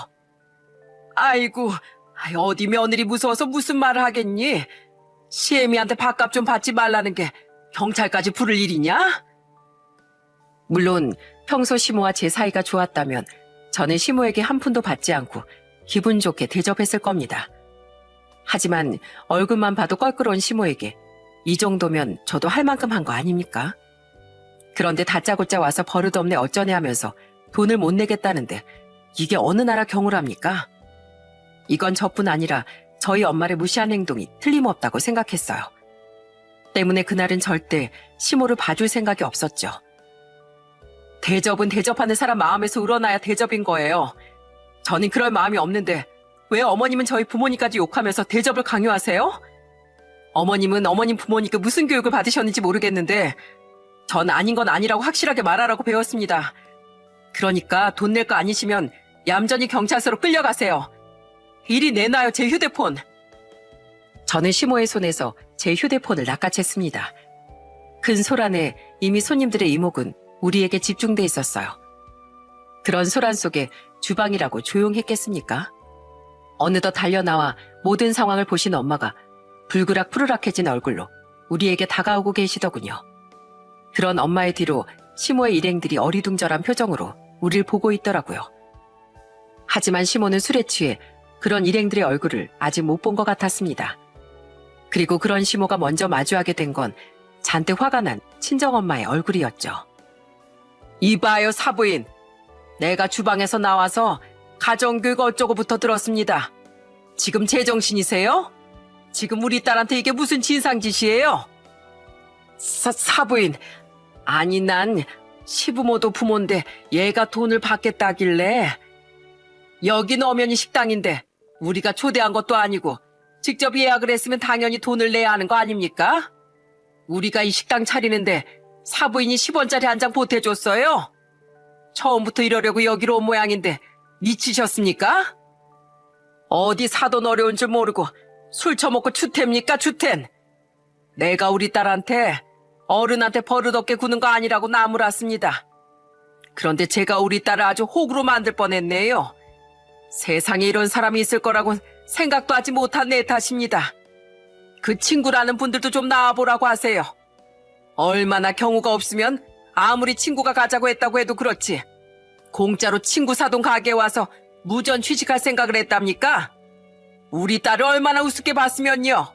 아이고, 어디 며느리 무서워서 무슨 말을 하겠니? 시애미한테 밥값 좀 받지 말라는 게 경찰까지 부를 일이냐? 물론 평소 시모와 제 사이가 좋았다면 저는 시모에게 한 푼도 받지 않고 기분 좋게 대접했을 겁니다. 하지만 얼굴만 봐도 껄끄러운 시모에게 이 정도면 저도 할 만큼 한 거 아닙니까? 그런데 다짜고짜 와서 버릇없네 어쩌네 하면서 돈을 못 내겠다는데 이게 어느 나라 경우랍니까? 이건 저뿐 아니라 저희 엄마를 무시한 행동이 틀림없다고 생각했어요. 때문에 그날은 절대 시모를 봐줄 생각이 없었죠. 대접은 대접하는 사람 마음에서 우러나야 대접인 거예요. 저는 그럴 마음이 없는데 왜 어머님은 저희 부모님까지 욕하면서 대접을 강요하세요? 어머님은 어머님 부모님께 무슨 교육을 받으셨는지 모르겠는데 전 아닌 건 아니라고 확실하게 말하라고 배웠습니다. 그러니까 돈 낼 거 아니시면 얌전히 경찰서로 끌려가세요. 이리 내놔요, 제 휴대폰. 저는 시모의 손에서 제 휴대폰을 낚아챘습니다. 큰 소란에 이미 손님들의 이목은 우리에게 집중돼 있었어요. 그런 소란 속에 주방이라고 조용했겠습니까? 어느덧 달려나와 모든 상황을 보신 엄마가 불그락 푸르락해진 얼굴로 우리에게 다가오고 계시더군요. 그런 엄마의 뒤로 시모의 일행들이 어리둥절한 표정으로 우릴 보고 있더라고요. 하지만 시모는 술에 취해 그런 일행들의 얼굴을 아직 못 본 것 같았습니다. 그리고 그런 시모가 먼저 마주하게 된 건 잔뜩 화가 난 친정엄마의 얼굴이었죠. 이봐요, 사부인. 내가 주방에서 나와서 가정교육 어쩌고부터 들었습니다. 지금 제정신이세요? 지금 우리 딸한테 이게 무슨 진상짓이에요? 사부인, 아니 난 시부모도 부모인데 얘가 돈을 받겠다길래. 여긴 엄연히 식당인데 우리가 초대한 것도 아니고 직접 예약을 했으면 당연히 돈을 내야 하는 거 아닙니까? 우리가 이 식당 차리는데 사부인이 10원짜리 한 장 보태줬어요? 처음부터 이러려고 여기로 온 모양인데 미치셨습니까? 어디 사돈 어려운 줄 모르고 술 처먹고 추태입니까, 추텐? 내가 우리 딸한테 어른한테 버릇없게 구는 거 아니라고 나무랐습니다. 그런데 제가 우리 딸을 아주 호구로 만들 뻔했네요. 세상에 이런 사람이 있을 거라고 생각도 하지 못한 내 탓입니다. 그 친구라는 분들도 좀 나와보라고 하세요. 얼마나 경우가 없으면 아무리 친구가 가자고 했다고 해도 그렇지. 공짜로 친구 사돈 가게에 와서 무전 취직할 생각을 했답니까? 우리 딸을 얼마나 우습게 봤으면요.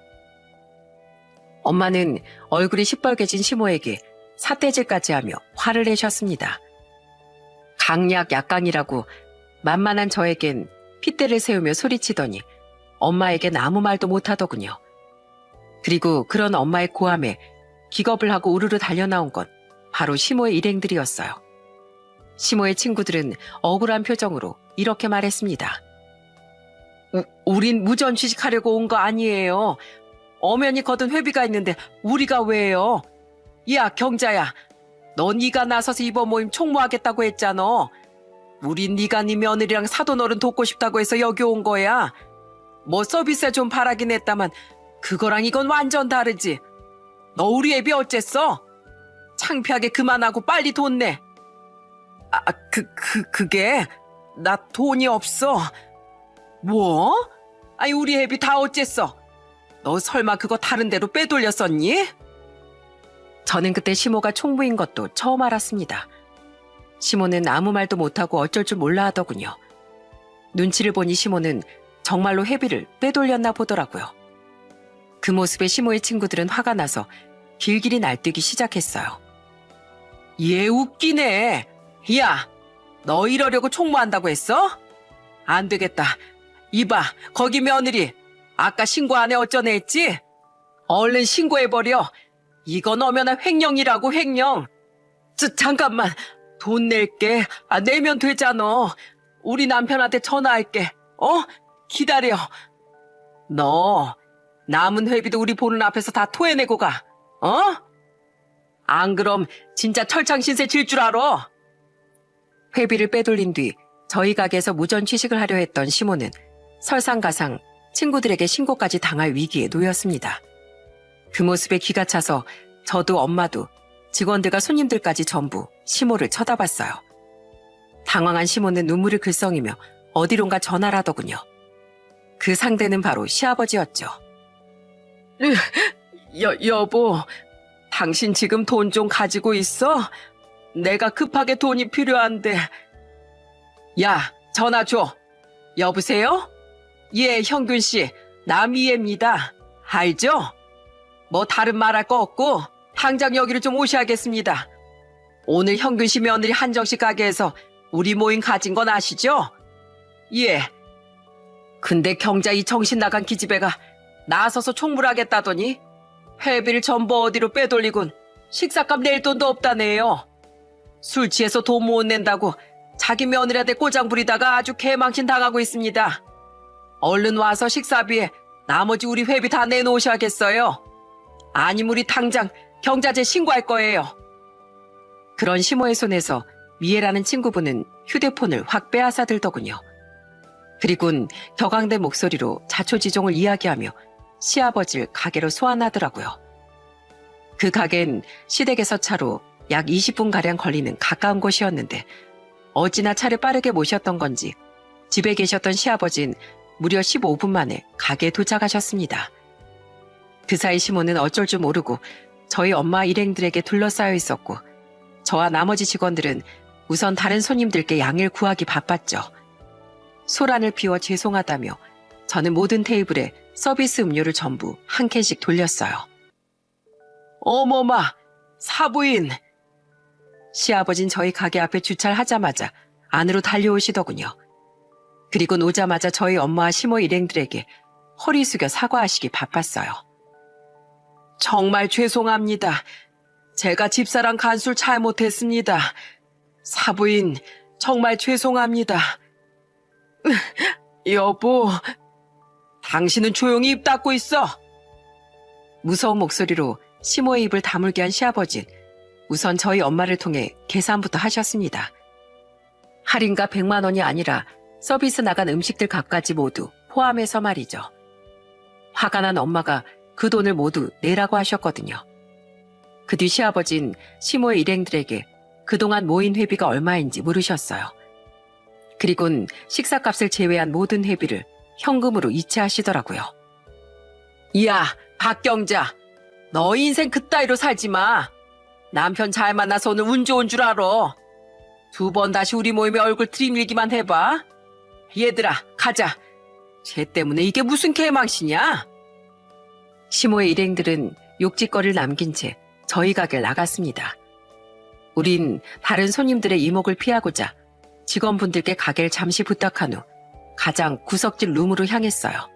엄마는 얼굴이 시뻘개진 시모에게 삿대질까지 하며 화를 내셨습니다. 강약 약강이라고 만만한 저에겐 핏대를 세우며 소리치더니 엄마에겐 아무 말도 못하더군요. 그리고 그런 엄마의 고함에 기겁을 하고 우르르 달려나온 건 바로 시모의 일행들이었어요. 시모의 친구들은 억울한 표정으로 이렇게 말했습니다. 우린 무전 취직하려고 온 거 아니에요. 엄연히 거둔 회비가 있는데 우리가 왜요? 야, 경자야. 너 네가 나서서 이번 모임 총무하겠다고 했잖아. 우린 네가 네 며느리랑 사돈 어른 돕고 싶다고 해서 여기 온 거야. 뭐 서비스에 좀 바라긴 했다만 그거랑 이건 완전 다르지. 너 우리 애비 어쨌어? 창피하게 그만하고 빨리 돈 내. 그게 나 돈이 없어. 뭐? 아니 우리 애비 다 어쨌어? 너 설마 그거 다른 데로 빼돌렸었니? 저는 그때 시모가 총무인 것도 처음 알았습니다. 시모는 아무 말도 못하고 어쩔 줄 몰라 하더군요. 눈치를 보니 시모는 정말로 회비를 빼돌렸나 보더라고요. 그 모습에 시모의 친구들은 화가 나서 길길이 날뛰기 시작했어요. 얘 웃기네. 야, 너 이러려고 총무한다고 했어? 안 되겠다. 이봐, 거기 며느리. 아까 신고 안 해 어쩌네 했지? 얼른 신고해버려. 이건 엄연한 횡령이라고, 횡령. 잠깐만. 돈 낼게. 내면 되잖아. 우리 남편한테 전화할게. 기다려. 너 남은 회비도 우리 보는 앞에서 다 토해내고 가. 안 그럼 진짜 철창 신세 질 줄 알아. 회비를 빼돌린 뒤 저희 가게에서 무전 취식을 하려 했던 시모는 설상가상 친구들에게 신고까지 당할 위기에 놓였습니다. 그 모습에 기가 차서 저도 엄마도 직원들과 손님들까지 전부 시모를 쳐다봤어요. 당황한 시모는 눈물을 글썽이며 어디론가 전화를 하더군요. 그 상대는 바로 시아버지였죠. 여보, 당신 지금 돈 좀 가지고 있어? 내가 급하게 돈이 필요한데. 야, 전화 줘. 여보세요? 예, 형균 씨, 남이애입니다. 알죠? 뭐 다른 말할 거 없고 당장 여기를 좀 오셔야겠습니다. 오늘 형균 씨 며느리 한정 씨 가게에서 우리 모임 가진 건 아시죠? 예. 근데 경자 이 정신 나간 기집애가 나서서 총무하겠다더니 회비를 전부 어디로 빼돌리군 식사값 낼 돈도 없다네요. 술 취해서 돈 못 낸다고 자기 며느리한테 꼬장 부리다가 아주 개망신 당하고 있습니다. 얼른 와서 식사비에 나머지 우리 회비 다 내놓으셔야겠어요. 아니면 우리 당장 경자재 신고할 거예요. 그런 시모의 손에서 미애라는 친구분은 휴대폰을 확 빼앗아 들더군요. 그리곤 격앙된 목소리로 자초지종을 이야기하며 시아버지를 가게로 소환하더라고요. 그 가게는 시댁에서 차로 약 20분가량 걸리는 가까운 곳이었는데 어찌나 차를 빠르게 모셨던 건지 집에 계셨던 시아버지는 무려 15분 만에 가게에 도착하셨습니다. 그 사이 시모는 어쩔 줄 모르고 저희 엄마 일행들에게 둘러싸여 있었고 저와 나머지 직원들은 우선 다른 손님들께 양해를 구하기 바빴죠. 소란을 피워 죄송하다며 저는 모든 테이블에 서비스 음료를 전부 한 캔씩 돌렸어요. 어머마, 사부인! 시아버진 저희 가게 앞에 주차를 하자마자 안으로 달려오시더군요. 그리고 오자마자 저희 엄마와 시모 일행들에게 허리 숙여 사과하시기 바빴어요. 정말 죄송합니다. 제가 집사람 간수를 잘못했습니다. 사부인, 정말 죄송합니다. 여보, 당신은 조용히 입 닫고 있어. 무서운 목소리로 시모의 입을 다물게 한 시아버진, 우선 저희 엄마를 통해 계산부터 하셨습니다. 할인가 100만 원이 아니라 서비스 나간 음식들 갖가지 모두 포함해서 말이죠. 화가 난 엄마가 그 돈을 모두 내라고 하셨거든요. 그 뒤 시아버진 시모의 일행들에게 그동안 모인 회비가 얼마인지 물으셨어요. 그리곤 식사값을 제외한 모든 회비를 현금으로 이체하시더라고요. 야, 박경자, 너 인생 그따위로 살지 마. 남편 잘 만나서 오늘 운 좋은 줄 알아. 2번 다시 우리 모임에 얼굴 들이밀기만 해봐. 얘들아, 가자. 쟤 때문에 이게 무슨 개망신이야? 시모의 일행들은 욕짓거리를 남긴 채 저희 가게를 나갔습니다. 우린 다른 손님들의 이목을 피하고자 직원분들께 가게를 잠시 부탁한 후 가장 구석진 룸으로 향했어요.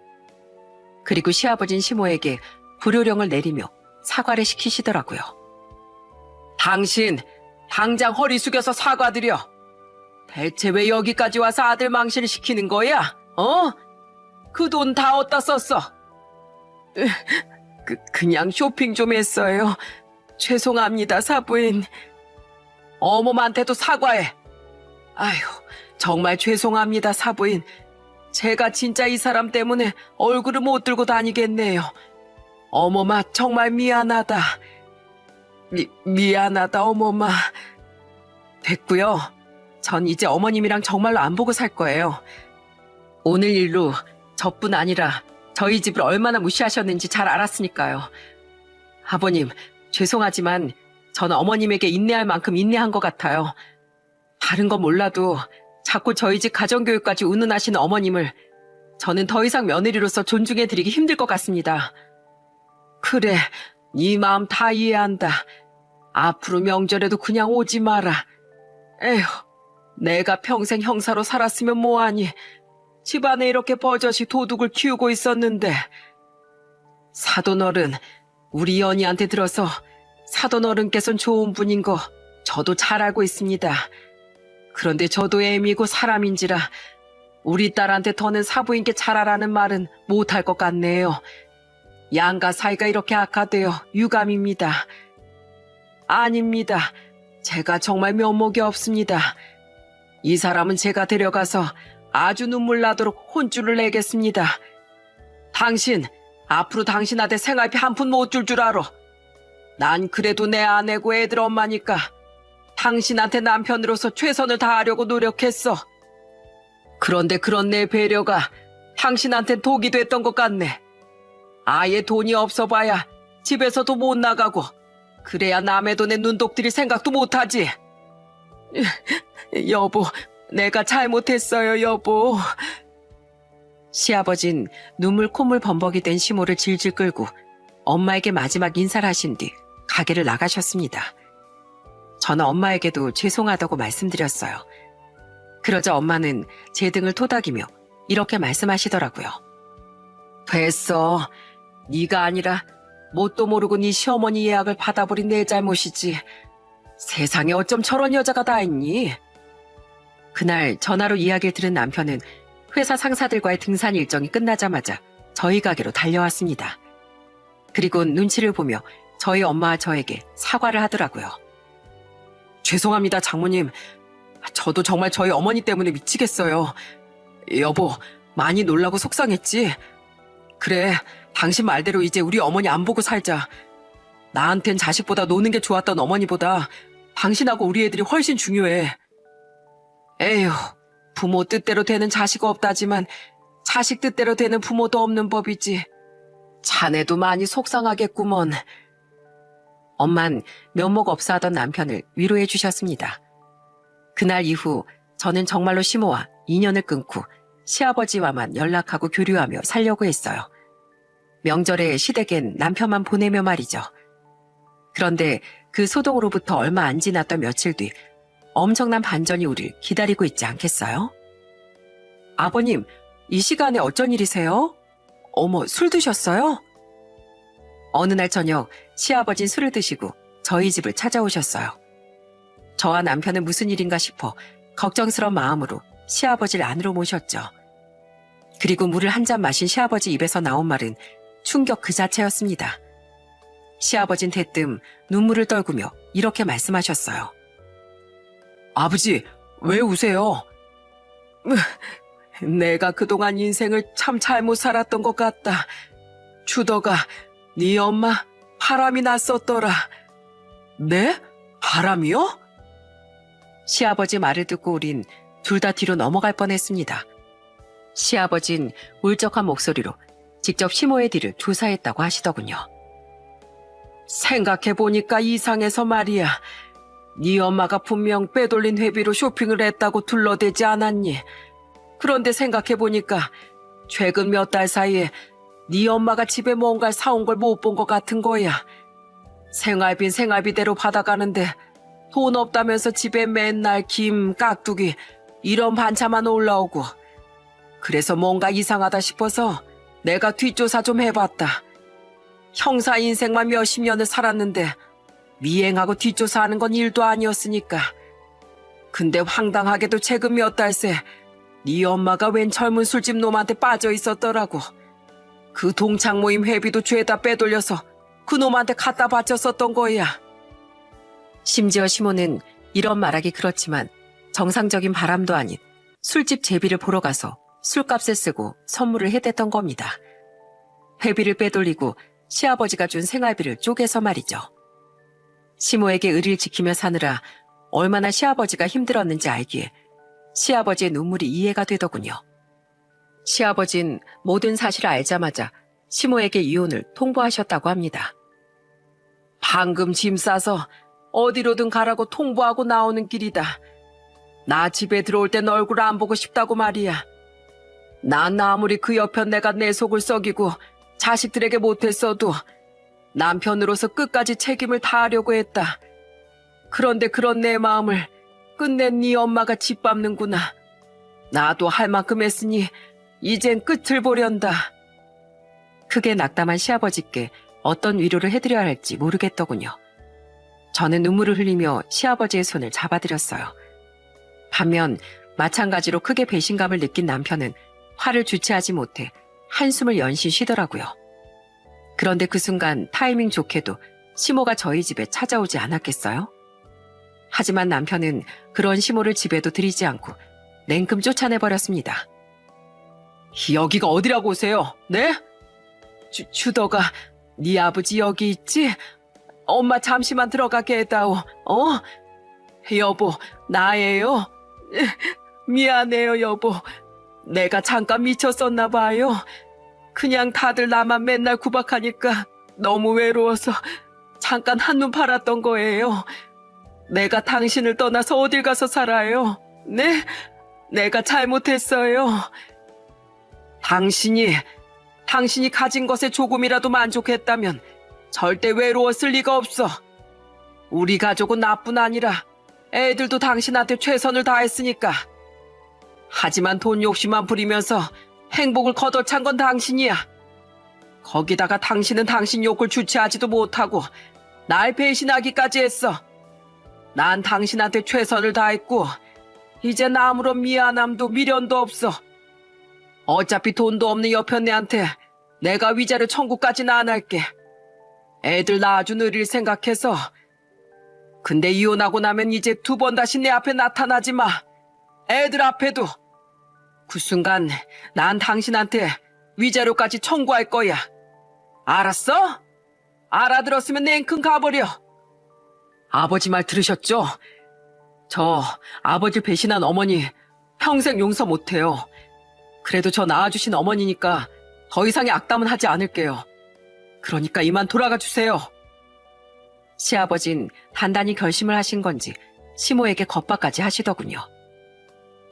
그리고 시아버진 시모에게 불효령을 내리며 사과를 시키시더라고요. 당신 당장 허리 숙여서 사과드려. 대체 왜 여기까지 와서 아들 망신을 시키는 거야? 어? 그 돈 다 어디다 썼어? 그냥 쇼핑 좀 했어요. 죄송합니다, 사부인. 어머한테도 사과해. 아휴, 정말 죄송합니다, 사부인. 제가 진짜 이 사람 때문에 얼굴을 못 들고 다니겠네요. 어머마, 정말 미안하다. 미안하다, 어머마. 됐고요. 전 이제 어머님이랑 정말로 안 보고 살 거예요. 오늘 일로 저뿐 아니라 저희 집을 얼마나 무시하셨는지 잘 알았으니까요. 아버님, 죄송하지만 저는 어머님에게 인내할 만큼 인내한 것 같아요. 다른 건 몰라도 자꾸 저희 집 가정교육까지 운운하시는 어머님을 저는 더 이상 며느리로서 존중해드리기 힘들 것 같습니다. 그래, 네 마음 다 이해한다. 앞으로 명절에도 그냥 오지 마라. 에휴, 내가 평생 형사로 살았으면 뭐하니. 집안에 이렇게 버젓이 도둑을 키우고 있었는데. 사돈어른, 우리 연희한테 들어서 사돈어른께서는 좋은 분인 거 저도 잘 알고 있습니다. 그런데 저도 애미고 사람인지라 우리 딸한테 더는 사부인께 잘하라는 말은 못할 것 같네요. 양가 사이가 이렇게 악화되어 유감입니다. 아닙니다. 제가 정말 면목이 없습니다. 이 사람은 제가 데려가서 아주 눈물 나도록 혼쭐을 내겠습니다. 당신, 앞으로 당신한테 생활비 한 푼 못 줄 줄 알아. 난 그래도 내 아내고 애들 엄마니까 당신한테 남편으로서 최선을 다하려고 노력했어. 그런데 그런 내 배려가 당신한텐 독이 됐던 것 같네. 아예 돈이 없어 봐야 집에서도 못 나가고 그래야 남의 돈에 눈독 들일 생각도 못하지. 여보, 내가 잘못했어요, 여보. 시아버진 눈물 콧물 범벅이 된 시모를 질질 끌고 엄마에게 마지막 인사를 하신 뒤 가게를 나가셨습니다. 저는 엄마에게도 죄송하다고 말씀드렸어요. 그러자 엄마는 제 등을 토닥이며 이렇게 말씀하시더라고요. 됐어. 네가 아니라 뭣도 모르고 네 시어머니 예약을 받아버린 내 잘못이지. 세상에 어쩜 저런 여자가 다 있니? 그날 전화로 이야기를 들은 남편은 회사 상사들과의 등산 일정이 끝나자마자 저희 가게로 달려왔습니다. 그리고 눈치를 보며 저희 엄마와 저에게 사과를 하더라고요. 죄송합니다, 장모님. 저도 정말 저희 어머니 때문에 미치겠어요. 여보, 많이 놀라고 속상했지? 그래, 당신 말대로 이제 우리 어머니 안 보고 살자. 나한텐 자식보다 노는 게 좋았던 어머니보다 당신하고 우리 애들이 훨씬 중요해. 에휴, 부모 뜻대로 되는 자식 없다지만 자식 뜻대로 되는 부모도 없는 법이지. 자네도 많이 속상하겠구먼. 엄만 면목 없어 하던 남편을 위로해 주셨습니다. 그날 이후 저는 정말로 시모와 인연을 끊고 시아버지와만 연락하고 교류하며 살려고 했어요. 명절에 시댁엔 남편만 보내며 말이죠. 그런데 그 소동으로부터 얼마 안 지났던 며칠 뒤 엄청난 반전이 우릴 기다리고 있지 않겠어요? 아버님, 이 시간에 어쩐 일이세요? 어머, 술 드셨어요? 어느 날 저녁 시아버진 술을 드시고 저희 집을 찾아오셨어요. 저와 남편은 무슨 일인가 싶어 걱정스러운 마음으로 시아버지를 안으로 모셨죠. 그리고 물을 한 잔 마신 시아버지 입에서 나온 말은 충격 그 자체였습니다. 시아버진 대뜸 눈물을 떨구며 이렇게 말씀하셨어요. 아버지, 왜 우세요? 내가 그동안 인생을 참 잘못 살았던 것 같다. 주더가 네 엄마 바람이 났었더라. 네? 바람이요? 시아버지 말을 듣고 우린 둘 다 뒤로 넘어갈 뻔했습니다. 시아버진 울적한 목소리로 직접 시모의 뒤를 조사했다고 하시더군요. 생각해보니까 이상해서 말이야. 네 엄마가 분명 빼돌린 회비로 쇼핑을 했다고 둘러대지 않았니? 그런데 생각해보니까 최근 몇 달 사이에 네 엄마가 집에 뭔가를 사온 걸 못 본 것 같은 거야. 생활비는 생활비대로 받아가는데 돈 없다면서 집에 맨날 김, 깍두기 이런 반찬만 올라오고. 그래서 뭔가 이상하다 싶어서 내가 뒷조사 좀 해봤다. 형사 인생만 몇십 년을 살았는데 미행하고 뒷조사하는 건 일도 아니었으니까. 근데 황당하게도 최근 몇 달 새 네 엄마가 웬 젊은 술집 놈한테 빠져 있었더라고. 그 동창 모임 회비도 죄다 빼돌려서 그 놈한테 갖다 바쳤었던 거야. 심지어 시모는 이런 말하기 그렇지만 정상적인 바람도 아닌 술집 제비를 보러 가서 술값을 쓰고 선물을 해댔던 겁니다. 회비를 빼돌리고 시아버지가 준 생활비를 쪼개서 말이죠. 시모에게 의리를 지키며 사느라 얼마나 시아버지가 힘들었는지 알기에 시아버지의 눈물이 이해가 되더군요. 시아버진 모든 사실을 알자마자 시모에게 이혼을 통보하셨다고 합니다. 방금 짐 싸서 어디로든 가라고 통보하고 나오는 길이다. 나 집에 들어올 땐 얼굴 안 보고 싶다고 말이야. 난 아무리 그 여편 내가 내 속을 썩이고 자식들에게 못했어도 남편으로서 끝까지 책임을 다하려고 했다. 그런데 그런 내 마음을 끝내 네 엄마가 짓밟는구나. 나도 할 만큼 했으니 이젠 끝을 보련다. 크게 낙담한 시아버지께 어떤 위로를 해드려야 할지 모르겠더군요. 저는 눈물을 흘리며 시아버지의 손을 잡아드렸어요. 반면 마찬가지로 크게 배신감을 느낀 남편은 화를 주체하지 못해 한숨을 연신 쉬더라고요. 그런데 그 순간 타이밍 좋게도 시모가 저희 집에 찾아오지 않았겠어요? 하지만 남편은 그런 시모를 집에도 들이지 않고 냉큼 쫓아내버렸습니다. 여기가 어디라고 오세요? 네? 주더가 네 아버지 여기 있지? 엄마 잠시만 들어가게 해다오. 여보, 나예요. 미안해요, 여보. 내가 잠깐 미쳤었나 봐요. 그냥 다들 나만 맨날 구박하니까 너무 외로워서 잠깐 한눈 팔았던 거예요. 내가 당신을 떠나서 어딜 가서 살아요? 네? 내가 잘못했어요. 당신이 가진 것에 조금이라도 만족했다면 절대 외로웠을 리가 없어. 우리 가족은 나뿐 아니라 애들도 당신한테 최선을 다했으니까. 하지만 돈 욕심만 부리면서 행복을 걷어찬 건 당신이야. 거기다가 당신은 당신 욕을 주체하지도 못하고 날 배신하기까지 했어. 난 당신한테 최선을 다했고 이젠 아무런 미안함도 미련도 없어. 어차피 돈도 없는 여편네한테 내가 위자료 청구까지는 안 할게. 애들 낳아준 의리를 생각해서. 근데 이혼하고 나면 이제 두 번 다시 내 앞에 나타나지 마. 애들 앞에도. 그 순간 난 당신한테 위자료까지 청구할 거야. 알았어? 알아들었으면 냉큼 가버려. 아버지 말 들으셨죠? 저 아버지 배신한 어머니 평생 용서 못해요. 그래도 저 낳아주신 어머니니까 더 이상의 악담은 하지 않을게요. 그러니까 이만 돌아가 주세요. 시아버진 단단히 결심을 하신 건지 시모에게 겁박까지 하시더군요.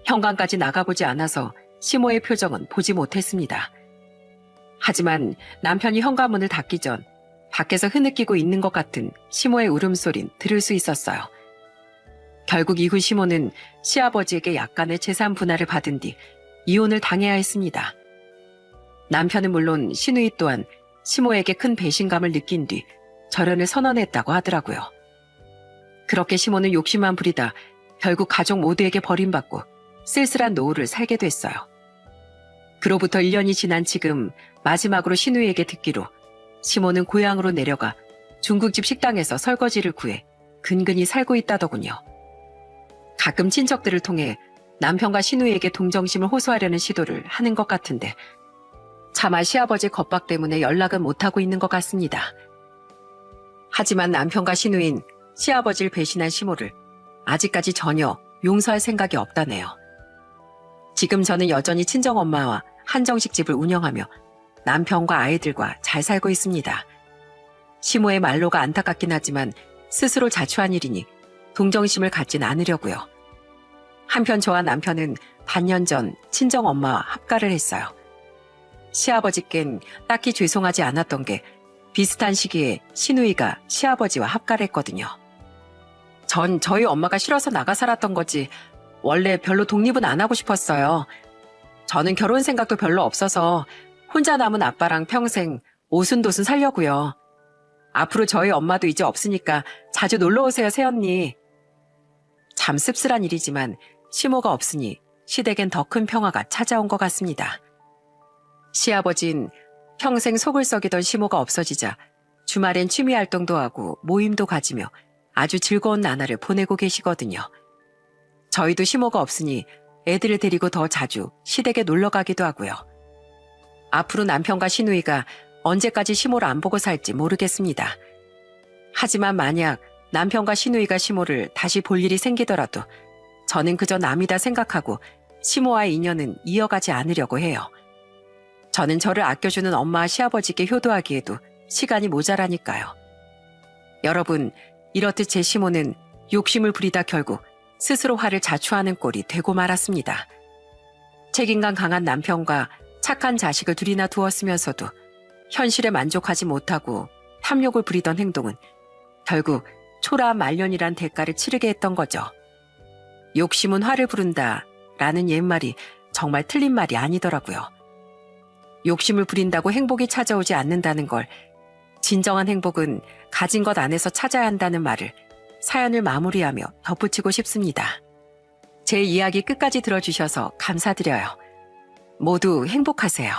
현관까지 나가보지 않아서 시모의 표정은 보지 못했습니다. 하지만 남편이 현관문을 닫기 전 밖에서 흐느끼고 있는 것 같은 시모의 울음소린 들을 수 있었어요. 결국 이후 시모는 시아버지에게 약간의 재산 분할을 받은 뒤 이혼을 당해야 했습니다. 남편은 물론 시누이 또한 시모에게 큰 배신감을 느낀 뒤 절연을 선언했다고 하더라고요. 그렇게 시모는 욕심만 부리다 결국 가족 모두에게 버림받고 쓸쓸한 노후를 살게 됐어요. 그로부터 1년이 지난 지금 마지막으로 시누이에게 듣기로 시모는 고향으로 내려가 중국집 식당에서 설거지를 구해 근근히 살고 있다더군요. 가끔 친척들을 통해 남편과 시누이에게 동정심을 호소하려는 시도를 하는 것 같은데 차마 시아버지 겁박 때문에 연락은 못하고 있는 것 같습니다. 하지만 남편과 시누인 시아버지를 배신한 시모를 아직까지 전혀 용서할 생각이 없다네요. 지금 저는 여전히 친정엄마와 한정식집을 운영하며 남편과 아이들과 잘 살고 있습니다. 시모의 말로가 안타깝긴 하지만 스스로 자초한 일이니 동정심을 갖진 않으려고요. 한편 저와 남편은 반년 전 친정엄마와 합가를 했어요. 시아버지께는 딱히 죄송하지 않았던 게 비슷한 시기에 시누이가 시아버지와 합가를 했거든요. 전 저희 엄마가 싫어서 나가 살았던 거지 원래 별로 독립은 안 하고 싶었어요. 저는 결혼 생각도 별로 없어서 혼자 남은 아빠랑 평생 오순도순 살려고요. 앞으로 저희 엄마도 이제 없으니까 자주 놀러 오세요, 새언니. 참 씁쓸한 일이지만 시모가 없으니 시댁엔 더 큰 평화가 찾아온 것 같습니다. 시아버진 평생 속을 썩이던 시모가 없어지자 주말엔 취미 활동도 하고 모임도 가지며 아주 즐거운 나날을 보내고 계시거든요. 저희도 시모가 없으니 애들을 데리고 더 자주 시댁에 놀러 가기도 하고요. 앞으로 남편과 시누이가 언제까지 시모를 안 보고 살지 모르겠습니다. 하지만 만약 남편과 시누이가 시모를 다시 볼 일이 생기더라도 저는 그저 남이다 생각하고 시모와의 인연은 이어가지 않으려고 해요. 저는 저를 아껴주는 엄마와 시아버지께 효도하기에도 시간이 모자라니까요. 여러분, 이렇듯 제 시모는 욕심을 부리다 결국 스스로 화를 자초하는 꼴이 되고 말았습니다. 책임감 강한 남편과 착한 자식을 둘이나 두었으면서도 현실에 만족하지 못하고 탐욕을 부리던 행동은 결국 초라한 말년이란 대가를 치르게 했던 거죠. 욕심은 화를 부른다 라는 옛말이 정말 틀린 말이 아니더라고요. 욕심을 부린다고 행복이 찾아오지 않는다는 걸, 진정한 행복은 가진 것 안에서 찾아야 한다는 말을 사연을 마무리하며 덧붙이고 싶습니다. 제 이야기 끝까지 들어주셔서 감사드려요. 모두 행복하세요.